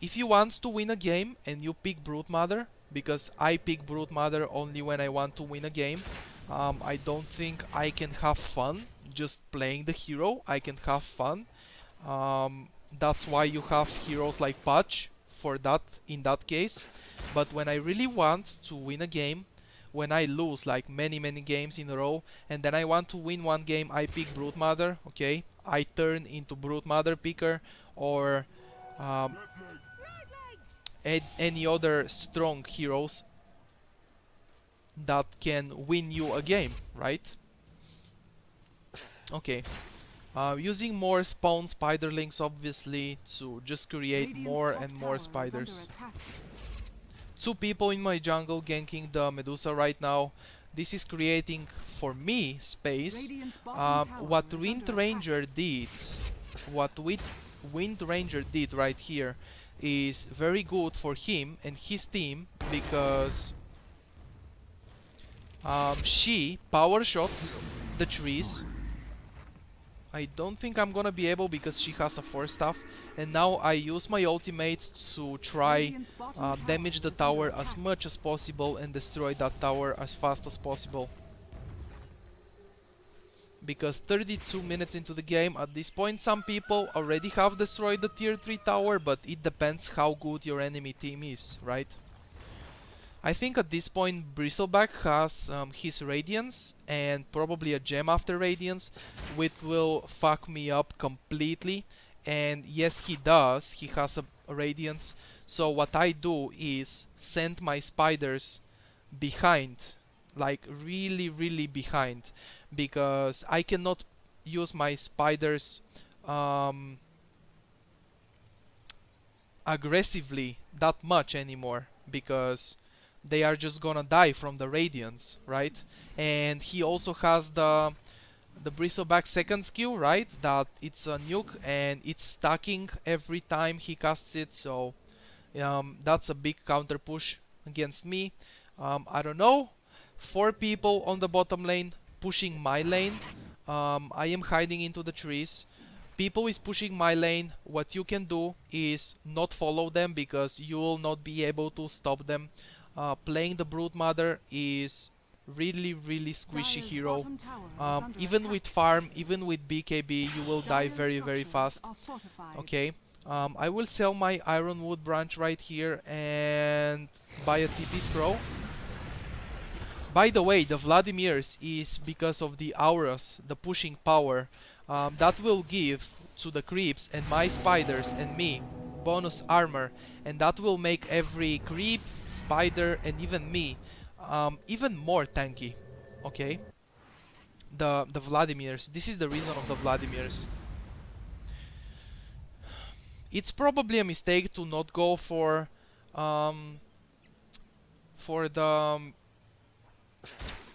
Speaker 1: If you want to win a game and you pick Broodmother, because I pick Broodmother only when I want to win a game, I don't think I can have fun just playing the hero. I can have fun. That's why you have heroes like Purge for that, in that case. But when I really want to win a game, when I lose like many games in a row, and then I want to win one game, I pick Broodmother, okay? I turn into Broodmother picker, or any other strong heroes that can win you a game, right? Okay. Using more spawn spiderlings, obviously, to just create
Speaker 3: Radiant's
Speaker 1: more
Speaker 3: top
Speaker 1: and
Speaker 3: tower
Speaker 1: more
Speaker 3: is
Speaker 1: spiders.
Speaker 3: under attack.
Speaker 1: 2 people in my jungle ganking the Medusa right now. This is creating for me space.
Speaker 3: Radiant's bottom tower
Speaker 1: What
Speaker 3: is
Speaker 1: Wind
Speaker 3: under
Speaker 1: Ranger did, Wind Ranger did right here is very good for him and his team, because she power shots the trees. I don't think I'm gonna be able because she has a 4 staff. And now I use my ultimate to try
Speaker 3: Radiant's bottom tower
Speaker 1: damage the
Speaker 3: is under
Speaker 1: tower as
Speaker 3: attack.
Speaker 1: much as possible and destroy that tower as fast as possible. Because 32 minutes into the game, at this point some people already have destroyed the tier 3 tower, but it depends how good your enemy team is, right? I think at this point Bristleback has his Radiance and probably a gem after Radiance, which will fuck me up completely. And yes, he does, he has a Radiance. So what I do is send my spiders behind, like really behind, because I cannot use my spiders aggressively that much anymore, because they are just gonna die from the radiance, right? And he also has the Bristleback second skill, right? That it's a nuke and it's stacking every time he casts it, so that's a big counter push against me. I don't know. 4 people on the bottom lane pushing my lane. I am hiding into the trees. People is pushing my lane. What you can do is not follow them because you will not be able to stop them. Playing the Broodmother is really squishy
Speaker 3: Dire's
Speaker 1: hero.
Speaker 3: bottom tower is under
Speaker 1: Even
Speaker 3: attack.
Speaker 1: with farm, even with BKB, you will die
Speaker 3: Dire's
Speaker 1: very
Speaker 3: structures
Speaker 1: fast.
Speaker 3: are fortified.
Speaker 1: Okay. I will sell my Ironwood branch right here and buy a TP scroll. By the way, the Vladimir's is because of the auras, the pushing power. That will give to the creeps and my spiders and me bonus armor, and that will make every creep, spider, and even me even more tanky. Okay. The Vladimir's. This is the reason of the Vladimir's. It's probably a mistake to not go for the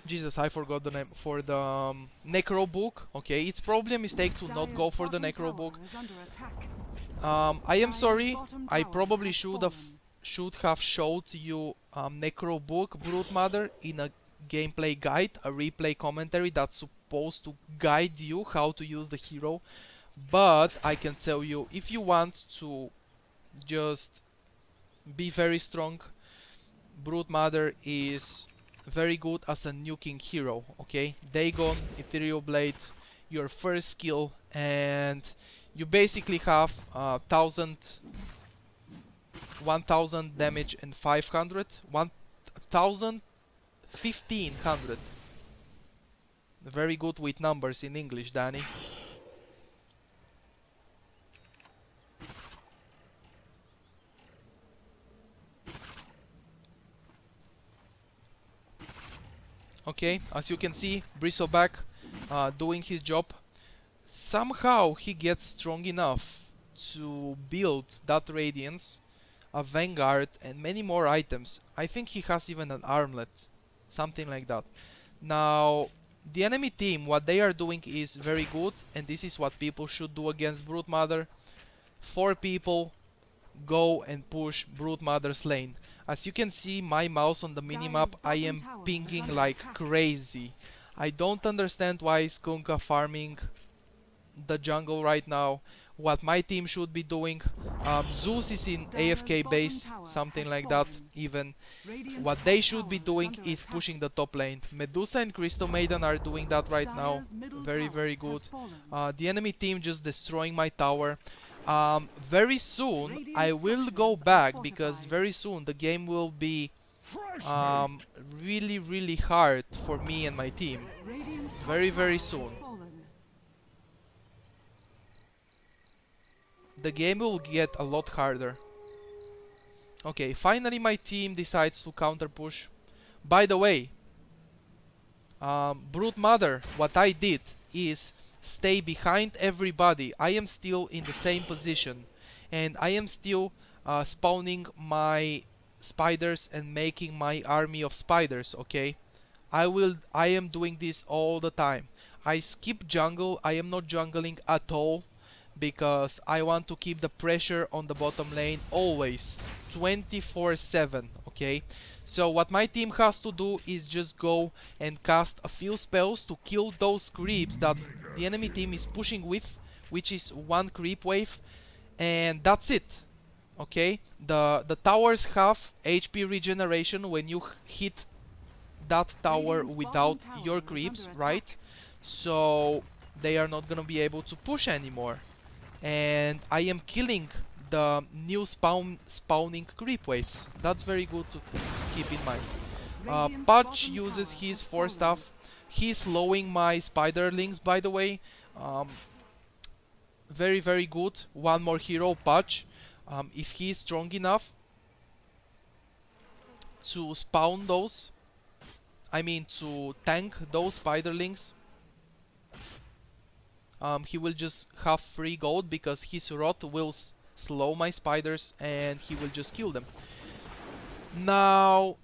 Speaker 1: Jesus, I forgot the name. For the Necro Book. Okay, it's probably a mistake to not go
Speaker 3: Dire's
Speaker 1: for the
Speaker 3: bottom
Speaker 1: Necro Book.
Speaker 3: tower is under attack.
Speaker 1: I am
Speaker 3: Dire's
Speaker 1: sorry.
Speaker 3: bottom
Speaker 1: I
Speaker 3: tower
Speaker 1: probably
Speaker 3: has
Speaker 1: should
Speaker 3: fallen.
Speaker 1: have showed you Necro Book Broodmother in a gameplay guide, a replay commentary that's supposed to guide you how to use the hero. But I can tell you, if you want to just be very strong, Broodmother is very good as a nuking hero. Okay, Dagon, Ethereal Blade, your first skill, and you basically have 1000 damage and 500, 1000, 1500. Very good with numbers in English, Danny. Okay, as you can see, Bristleback doing his job. Somehow he gets strong enough to build that Radiance, a Vanguard, and many more items. I think he has even an armlet, something like that. Now, the enemy team, what they are doing is very good, and this is what people should do against Broodmother. 4 people go and push Broodmother's lane. As you can see, my mouse on the minimap, I am
Speaker 3: bottom tower is
Speaker 1: pinging
Speaker 3: under
Speaker 1: like
Speaker 3: attack.
Speaker 1: crazy. I don't understand why is Kunkka farming the jungle right now. What my team should be doing. Zeus is in
Speaker 3: Dire's
Speaker 1: AFK
Speaker 3: bottom
Speaker 1: base,
Speaker 3: tower
Speaker 1: something
Speaker 3: has
Speaker 1: like that.
Speaker 3: fallen.
Speaker 1: Even
Speaker 3: Radiant's
Speaker 1: what they
Speaker 3: top
Speaker 1: should be
Speaker 3: tower
Speaker 1: doing
Speaker 3: under
Speaker 1: is
Speaker 3: attack.
Speaker 1: pushing the top lane. Medusa and Crystal Maiden are doing that right now.
Speaker 3: Dire's middle
Speaker 1: Very
Speaker 3: tower has
Speaker 1: good.
Speaker 3: fallen.
Speaker 1: The enemy team just destroying my tower. Very soon
Speaker 3: Radiant
Speaker 1: I will go
Speaker 3: structures are
Speaker 1: back because
Speaker 3: fortified.
Speaker 1: very soon the game will be
Speaker 2: Fresh
Speaker 1: really hard for me and my team.
Speaker 3: Radiant's top
Speaker 1: Very
Speaker 3: tower has
Speaker 1: soon.
Speaker 3: fallen.
Speaker 1: The game will get a lot harder. Okay, finally my team decides to counter push. By the way, Broodmother, what I did is stay behind everybody. I am still in the same position, and I am still spawning my spiders and making my army of spiders. Okay, I am doing this all the time. I skip jungle. I am not jungling at all because I want to keep the pressure on the bottom lane always 24/7. Okay, So what my team has to do is just go and cast a few spells to kill those creeps that the enemy team is pushing with, which is one creep wave, and that's it. Okay, the towers have HP regeneration when you hit that tower
Speaker 3: Radiant's
Speaker 1: without
Speaker 3: bottom tower
Speaker 1: your
Speaker 3: is
Speaker 1: creeps,
Speaker 3: under
Speaker 1: right?
Speaker 3: attack.
Speaker 1: So they are not gonna be able to push anymore, and I am killing the new spawning creep waves. That's very good to keep in mind.
Speaker 3: Radiant's
Speaker 1: Pudge
Speaker 3: bottom
Speaker 1: uses
Speaker 3: tower
Speaker 1: his
Speaker 3: has
Speaker 1: 4
Speaker 3: fallen.
Speaker 1: stuff. He's slowing my spiderlings, by the way. Very, very good. One more hero, Pudge. If he is strong enough to spawn those, I mean to tank those spiderlings, he will just have free gold because his rot will slow my spiders and he will just kill them. Now,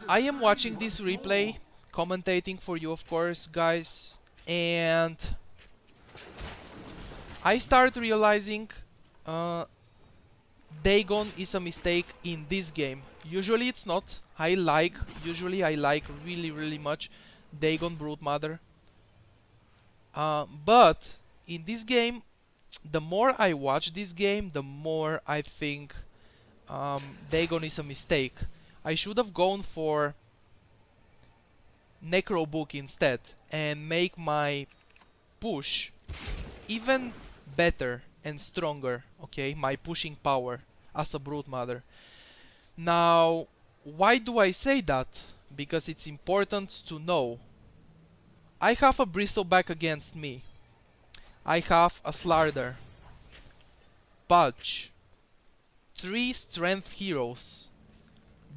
Speaker 1: I am watching this replay, commentating for you, of course, guys, and I start realizing Dagon is a mistake in this game. Usually it's not. Usually I like really, really much Dagon Broodmother. But in this game, the more I watch this game, the more I think Dagon is a mistake. I should have gone for Necro Book instead and make my push even better and stronger, okay? My pushing power as a Broodmother. Now, why do I say that? Because it's important to know. I have a Bristleback against me. I have a Slardar, Pudge, 3 strength heroes,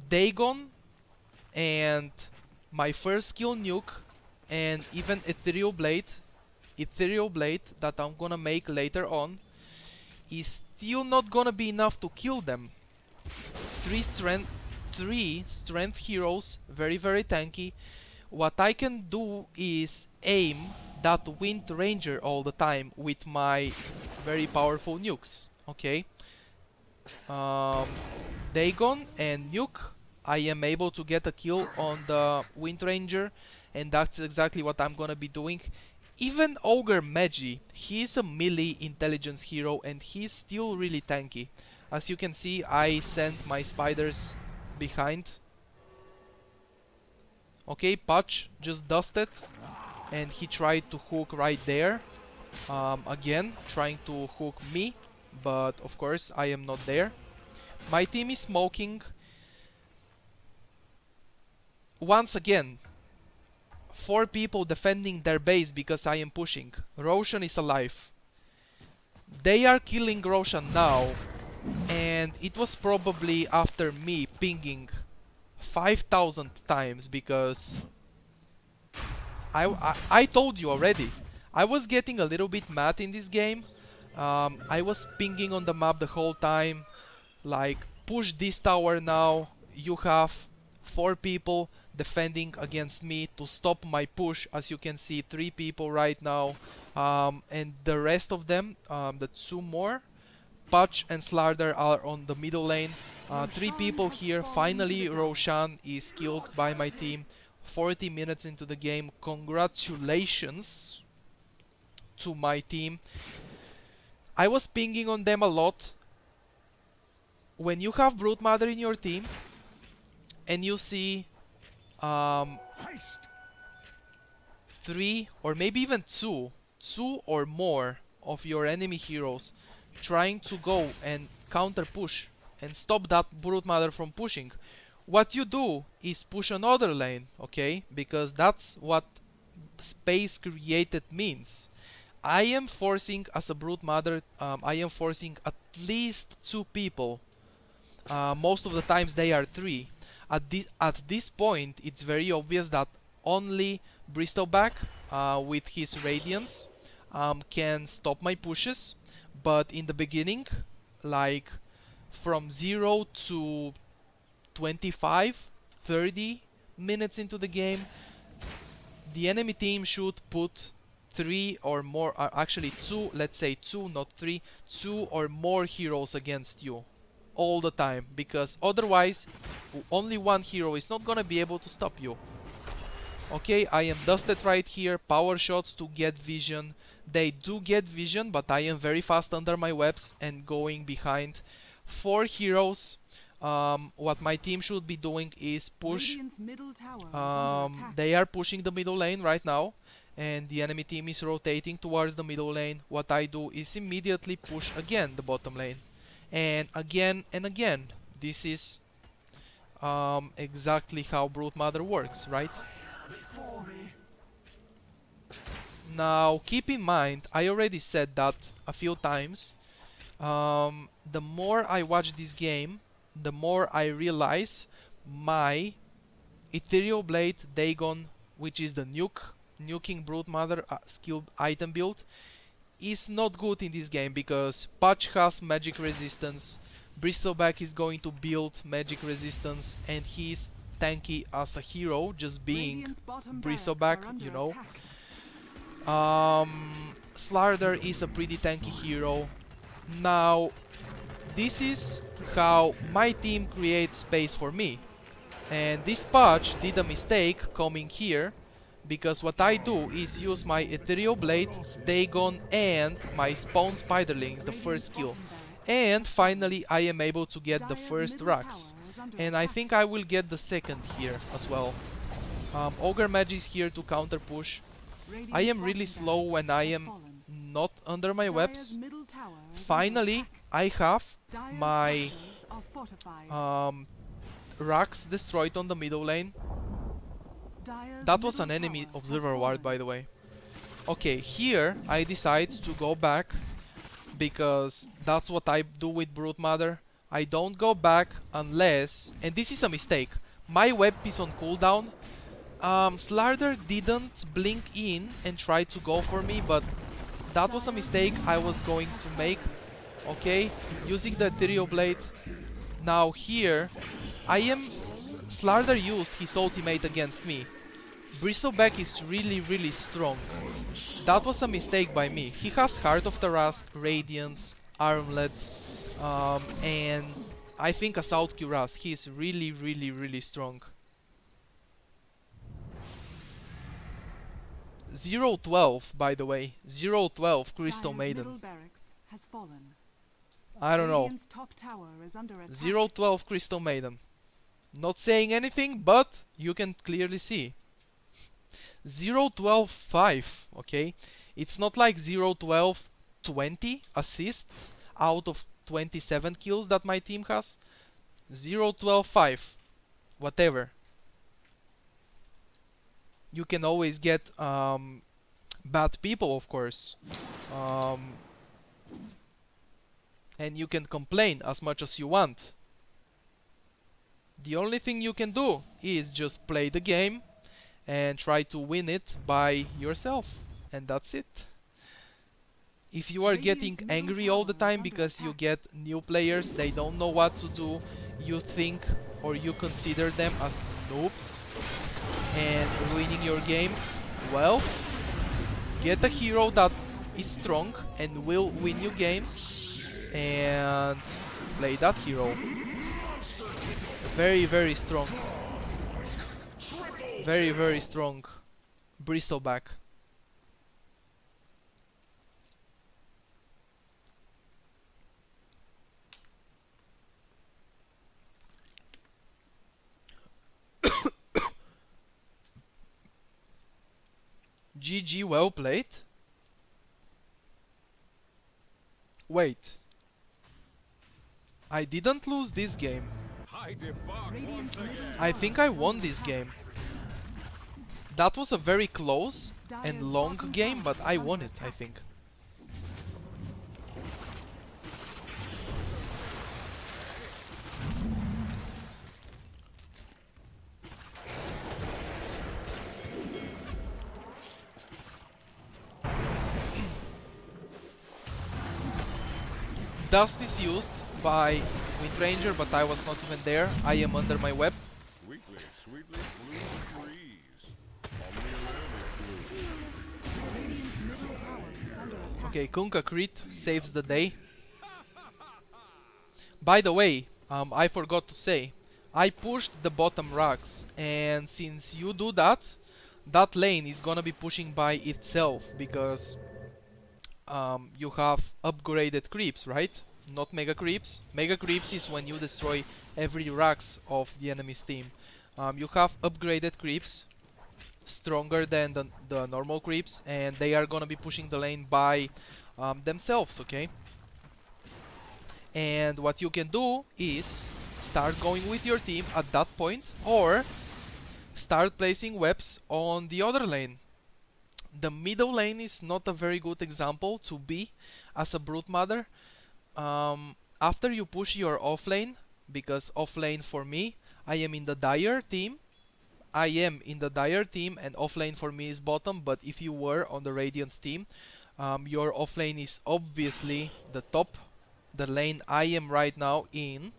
Speaker 1: Dagon, and my first skill nuke, and even Ethereal Blade that I'm gonna make later on, is still not gonna be enough to kill them. 3 strength heroes, very, very tanky. What I can do is aim that Wind Ranger all the time with my very powerful nukes, okay? Dagon and nuke, I am able to get a kill on the Wind Ranger, and that's exactly what I'm gonna be doing. Even Ogre Magi, he's a melee intelligence hero and he's still really tanky. As you can see, I sent my spiders behind. Okay, Pudge just dusted and he tried to hook right there. Again, trying to hook me, but of course I am not there. My team is smoking. Once again, 4 people defending their base because I am pushing. Roshan is alive. They are killing Roshan now, and it was probably after me pinging 5,000 times because I told you already. I was getting a little bit mad in this game. I was pinging on the map the whole time, like, push this tower now. You have 4 people defending against me to stop my push. As you can see, 3 people right now, and the rest of them, the 2 more, Pudge and Slardar, are on the middle lane. 3 people here. Finally, Roshan is killed by my team. 40 minutes into the game. Congratulations to my team. I was pinging on them a lot. When you have Broodmother in your team and you see 3 or maybe even 2 or more of your enemy heroes trying to go and counter push and stop that Broodmother from pushing, what you do is push another lane, okay? Because that's what space created means. I am forcing, as a Broodmother, I am forcing at least 2 people. Most of the times they are 3. At this point, it's very obvious that only Bristleback with his Radiance can stop my pushes. But in the beginning, like from 0 to 25, 30 minutes into the game, the enemy team should put 3 or more, actually 2, let's say 2, not 3, 2 or more heroes against you. all the time, because otherwise only one hero is not gonna be able to stop you. Okay, I am dusted right here, power shots to get vision. They do get vision, but I am very fast under my webs and going behind 4 heroes. What my team should be doing is push.
Speaker 3: Radiant's middle tower is under attack.
Speaker 1: They are pushing the middle lane right now, and the enemy team is rotating towards the middle lane. What I do is immediately push again the bottom lane, and again and again. This is exactly how Broodmother works, right? Now keep in mind, I already said that a few times. The more I watch this game, the more I realize my Ethereal Blade Dagon, which is the nuking Broodmother skill item build, is not good in this game, because Patch has magic resistance, Bristleback is going to build magic resistance, and he's tanky as a hero, just being
Speaker 3: Radiant's bottom
Speaker 1: Bristleback,
Speaker 3: barracks are under
Speaker 1: you know.
Speaker 3: attack.
Speaker 1: Slardar is a pretty tanky hero. Now, this is how my team creates space for me. And this patch did a mistake coming here, because what I do is use my Ethereal Blade, Dagon, and my Spawn Spiderlings, the first skill. And finally I am able to get the
Speaker 3: Dire's
Speaker 1: first
Speaker 3: middle
Speaker 1: RoX.
Speaker 3: tower is under
Speaker 1: And I
Speaker 3: attack.
Speaker 1: think I will get the second here as well. Ogre Mage is here to counter push.
Speaker 3: Radiant's
Speaker 1: I am really
Speaker 3: bottom
Speaker 1: slow
Speaker 3: barracks
Speaker 1: when I
Speaker 3: has
Speaker 1: am
Speaker 3: fallen.
Speaker 1: not under my
Speaker 3: Dire's
Speaker 1: webs.
Speaker 3: middle tower is under
Speaker 1: Finally,
Speaker 3: attack.
Speaker 1: I have
Speaker 3: Dire's
Speaker 1: my
Speaker 3: structures are fortified.
Speaker 1: RoX destroyed on the middle lane.
Speaker 3: Dire's
Speaker 1: That was
Speaker 3: middle
Speaker 1: an enemy
Speaker 3: tower has
Speaker 1: observer ward,
Speaker 3: fallen.
Speaker 1: by the way. Okay, here I decide to go back, because that's what I do with Broodmother. I don't go back unless, and this is a mistake, my web is on cooldown. Slardar didn't blink in and try to go for me, but that was a mistake I was going to make. Okay, using the Ethereal Blade. Now here, Slardar used his ultimate against me. Bristleback is really strong. That was a mistake by me. He has Heart of Tarask, Radiance, Armlet, and I think Assault Cuirass. He is really strong. 012, by the way. 012 Crystal
Speaker 3: Dire's
Speaker 1: Maiden.
Speaker 3: middle barracks has fallen.
Speaker 1: I don't know.
Speaker 3: Radiant's top tower is under attack.
Speaker 1: 012 Crystal Maiden. Not saying anything, but you can clearly see. 012 5, okay? It's not like 012 20 assists out of 27 kills that my team has. 012 5, whatever. You can always get bad people, of course. And you can complain as much as you want. The only thing you can do is just play the game and try to win it by yourself, and that's it. If you are getting angry all the time because you get new players, they don't know what to do, you think or you consider them as noobs and ruining your game, well, get a hero that is strong and will win you games, and play that hero. Very strong. Very strong. Bristleback. GG, well played. Wait. I didn't lose this game.
Speaker 2: I depart once again.
Speaker 1: I think I won this game. That was a very close and
Speaker 3: Dire's
Speaker 1: long
Speaker 3: bottom
Speaker 1: game,
Speaker 3: tower
Speaker 1: but
Speaker 3: is
Speaker 1: I
Speaker 3: under
Speaker 1: won it, I
Speaker 3: attack.
Speaker 1: think. Dust is used by Windranger, but I was not even there. I am under my web.
Speaker 2: Sweetly blue breeze. On the Atlantic blue.
Speaker 3: Radiant's middle tower is under attack.
Speaker 1: Okay, Kunkka crit saves the day. By the way, I forgot to say, I pushed the bottom rocks, and since you do that, that lane is gonna be pushing by itself because you have upgraded creeps, right? Not mega creeps. Mega creeps is when you destroy every rocks of the enemy's team. You have upgraded creeps, stronger than the normal creeps, and they are gonna be pushing the lane by themselves, okay? And what you can do is start going with your team at that point, or start placing webs on the other lane. The middle lane is not a very good example to be as a Broodmother. After you push your offlane, because offlane for me, I am in the dire team. And offlane for me is bottom, but if you were on the Radiant team, your offlane is obviously the top, the lane I am right now in.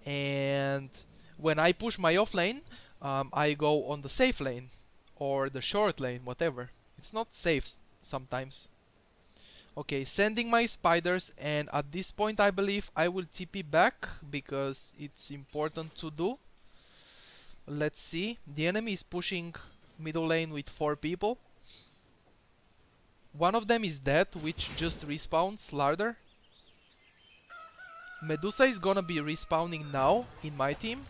Speaker 1: And when I push my offlane, I go on the safe lane or the short lane, whatever. It's not safe sometimes. Okay, sending my spiders, and at this point I believe I will TP back because it's important to do. Let's see. The enemy is pushing middle lane with 4 people. One of them is dead, which just respawns Slardr. Medusa is gonna be respawning now in my team.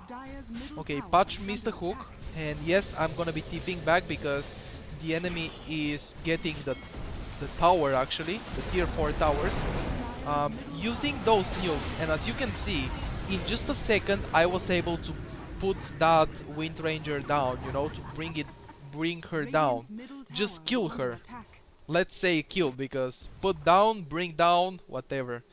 Speaker 3: Dire's middle
Speaker 1: Okay,
Speaker 3: tower
Speaker 1: Patch
Speaker 3: is
Speaker 1: missed the
Speaker 3: under
Speaker 1: hook,
Speaker 3: attack.
Speaker 1: and yes, I'm gonna be TPing back because the enemy is getting the tower, actually, the tier 4 towers, using those nukes. And as you can see, in just a second I was able to put that Wind Ranger down, you know, to bring her down.
Speaker 3: Radiant's middle tower
Speaker 1: Just kill
Speaker 3: is under
Speaker 1: her.
Speaker 3: attack.
Speaker 1: Let's say kill, because put down, bring down, whatever.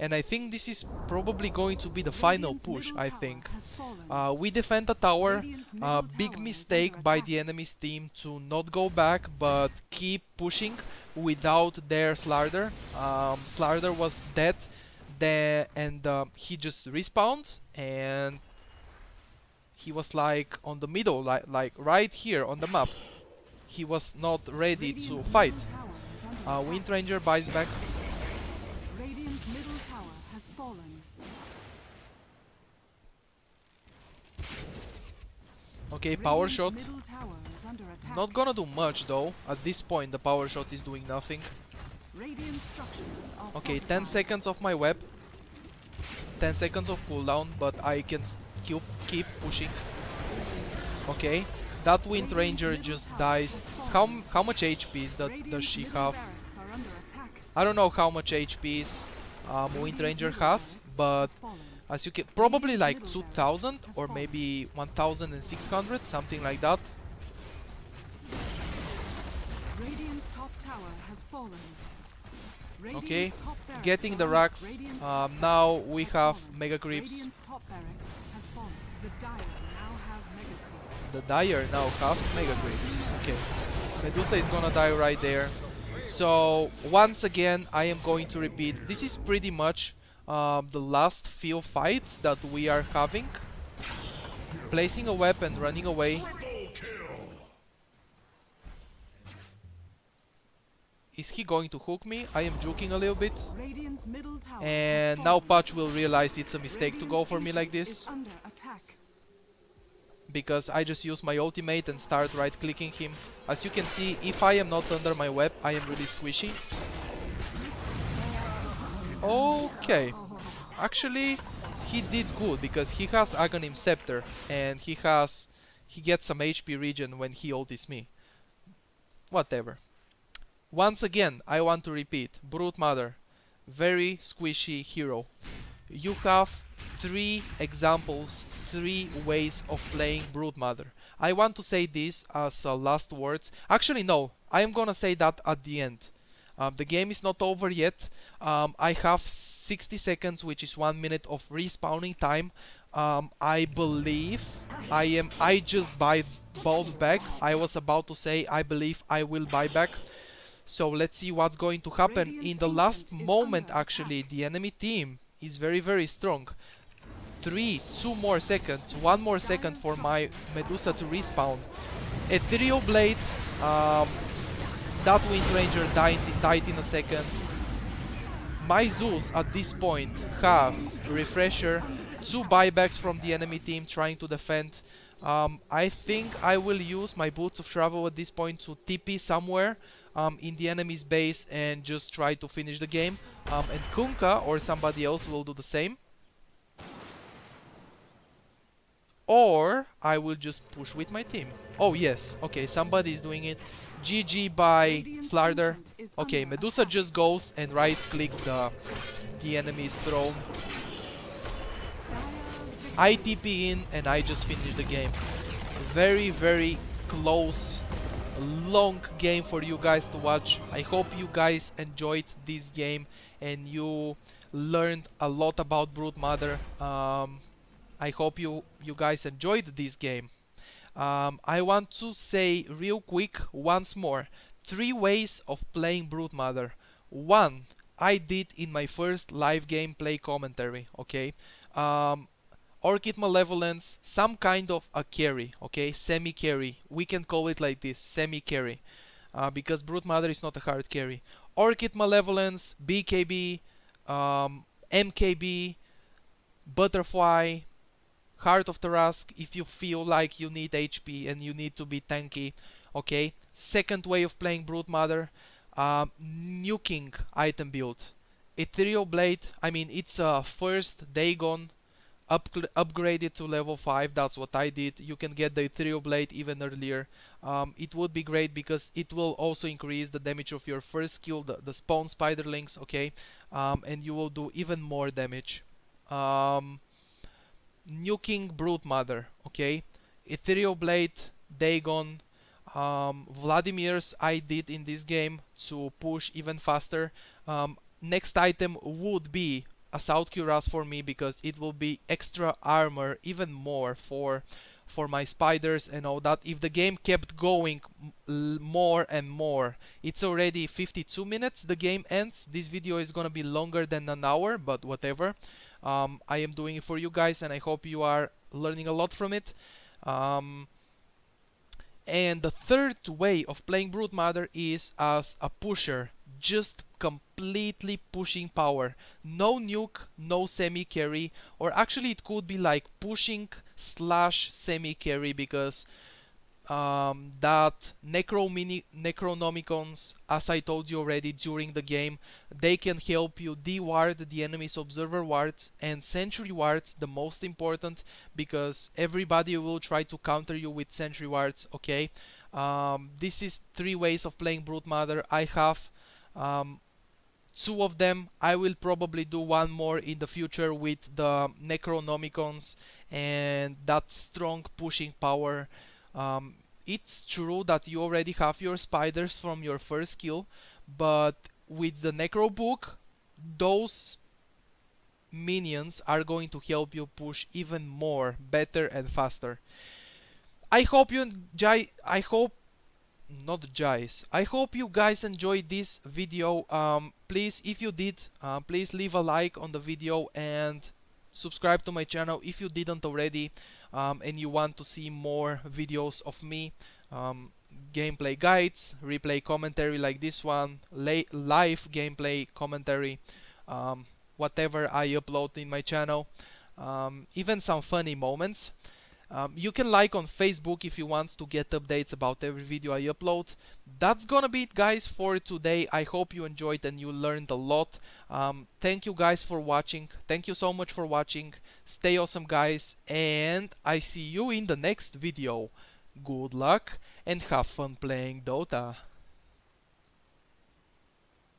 Speaker 1: And I think this is probably going to be the final
Speaker 3: Radiant's
Speaker 1: push,
Speaker 3: middle
Speaker 1: I
Speaker 3: tower
Speaker 1: think.
Speaker 3: has fallen.
Speaker 1: We defend the tower.
Speaker 3: Radiant's middle
Speaker 1: Big
Speaker 3: tower is
Speaker 1: mistake
Speaker 3: under
Speaker 1: by
Speaker 3: attack.
Speaker 1: the enemy's team to not go back, but keep pushing without their Slardr. Slardr was dead, and he just respawned, and he was like on the middle, like right here on the map. He was not ready to
Speaker 3: Radiant's
Speaker 1: fight.
Speaker 3: middle tower is under attack.
Speaker 1: Wind Ranger buys back.
Speaker 3: Radiant's middle tower has fallen.
Speaker 1: Okay, power
Speaker 3: Radiant's
Speaker 1: shot.
Speaker 3: middle tower is under attack.
Speaker 1: Not gonna do much though. At this point, the power shot is doing nothing.
Speaker 3: Radiant structures are
Speaker 1: Okay, 10
Speaker 3: fortified.
Speaker 1: seconds of my web. 10 seconds of cooldown, but I can keep pushing. Okay, that Wind Ranger just dies. How much HP does she have?
Speaker 3: Barracks are under attack.
Speaker 1: I don't know how much HP Wind Ranger has, but as you can probably like 2000 or maybe 1600, something like that.
Speaker 3: Radiant's top tower has fallen.
Speaker 1: Okay,
Speaker 3: Radiant's top barracks
Speaker 1: getting
Speaker 3: are
Speaker 1: the
Speaker 3: under-
Speaker 1: racks.
Speaker 3: Radiant's top
Speaker 1: Now
Speaker 3: barracks
Speaker 1: we
Speaker 3: has
Speaker 1: have
Speaker 3: fallen.
Speaker 1: mega creeps.
Speaker 3: Radiant's top barracks has fallen. The Dire now have mega creeps.
Speaker 1: The Dire now have mega creeps. Okay, Medusa is gonna die right there. So once again, I am going to repeat. This is pretty much the last few fights that we are having. Placing a weapon, running away. Is he going to hook me? I am juking a little bit.
Speaker 3: Radiant's middle tower
Speaker 1: And
Speaker 3: has
Speaker 1: now
Speaker 3: fallen.
Speaker 1: Patch will realize it's a mistake to go for me like
Speaker 3: Radiant's
Speaker 1: this,
Speaker 3: is under attack.
Speaker 1: because I just use my ultimate and start right clicking him. As you can see, if I am not under my web, I am really squishy. Okay, actually he did good because he has Aghanim Scepter and he gets some HP regen when he ultis me. Whatever. Once again, I want to repeat, Broodmother, very squishy hero. You have 3 examples, 3 ways of playing Broodmother. I want to say this as last words. Actually, no, I am gonna say that at the end. The game is not over yet. I have 60 seconds, which is 1 minute of respawning time. I believe I just bought back. I was about to say I believe I will buy back. So let's see what's going to happen.
Speaker 3: Radiant's
Speaker 1: In the last
Speaker 3: Ancient is
Speaker 1: moment,
Speaker 3: under
Speaker 1: actually,
Speaker 3: attack.
Speaker 1: the enemy team is very strong. 2 more seconds, 1 more second for my Medusa to respawn. Ethereal Blade, that Wind Ranger died in a second. My Zeus at this point has refresher, 2 buybacks from the enemy team trying to defend. I think I will use my boots of travel at this point to TP somewhere in the enemy's base and just try to finish the game. And Kunkka or somebody else will do the same. Or I will just push with my team. Oh yes, okay, somebody is doing it. GG by
Speaker 3: Radiant's
Speaker 1: Slardr.
Speaker 3: ancient is
Speaker 1: Okay,
Speaker 3: under
Speaker 1: Medusa
Speaker 3: attack.
Speaker 1: just goes and right clicks the enemy's throne. I TP in and I just finish the game. Very, very close, long game for you guys to watch. I hope you guys enjoyed this game and you learned a lot about Broodmother. I hope you guys enjoyed this game. I want to say real quick once more 3 ways of playing Broodmother. 1 I did in my first live gameplay commentary, okay? Orchid Malevolence, some kind of a carry, okay? Semi-carry. We can call it like this, semi-carry. Because Broodmother is not a hard carry. Orchid Malevolence, BKB, MKB, Butterfly, Heart of Tarask if you feel like you need HP and you need to be tanky, okay? Second way of playing Broodmother, nuking item build. Ethereal Blade, I mean it's a first Dagon upgraded to level 5, that's what I did. You can get the Ethereal Blade even earlier. It would be great because it will also increase the damage of your first skill, the spawn spiderlings, okay? And you will do even more damage. Nuking Broodmother, okay? Ethereal Blade, Dagon, Vladimir's I did in this game to push even faster. Next item would be a South Cuirass for me because it will be extra armor even more for my spiders and all that. If the game kept going more and more, it's already 52 minutes the game ends. This video is gonna be longer than an hour, but whatever. I am doing it for you guys and I hope you are learning a lot from it. And the third way of playing Broodmother is as a pusher, just completely pushing power. No nuke, no semi-carry, or actually it could be like pushing slash semi-carry because that Necronomicons, as I told you already during the game, they can help you de-ward the enemy's observer wards and sentry wards, the most important, because everybody will try to counter you with sentry wards, okay? This is 3 ways of playing Broodmother. I have 2 of them. I will probably do 1 more in the future with the Necronomicons and that strong pushing power. It's true that you already have your spiders from your first skill, but with the Necro book, those minions are going to help you push even more, better and faster. I hope you enjoy. I hope you guys enjoyed this video. Please, if you did, please leave a like on the video and subscribe to my channel if you didn't already, and you want to see more videos of me, gameplay guides, replay commentary like this one, live gameplay commentary, whatever I upload in my channel, even some funny moments. You can like on Facebook if you want to get updates about every video I upload. That's gonna be it, guys, for today. I hope you enjoyed and you learned a lot. Thank you guys for watching. Thank you so much for watching. Stay awesome, guys, and I see you in the next video. Good luck and have fun playing Dota.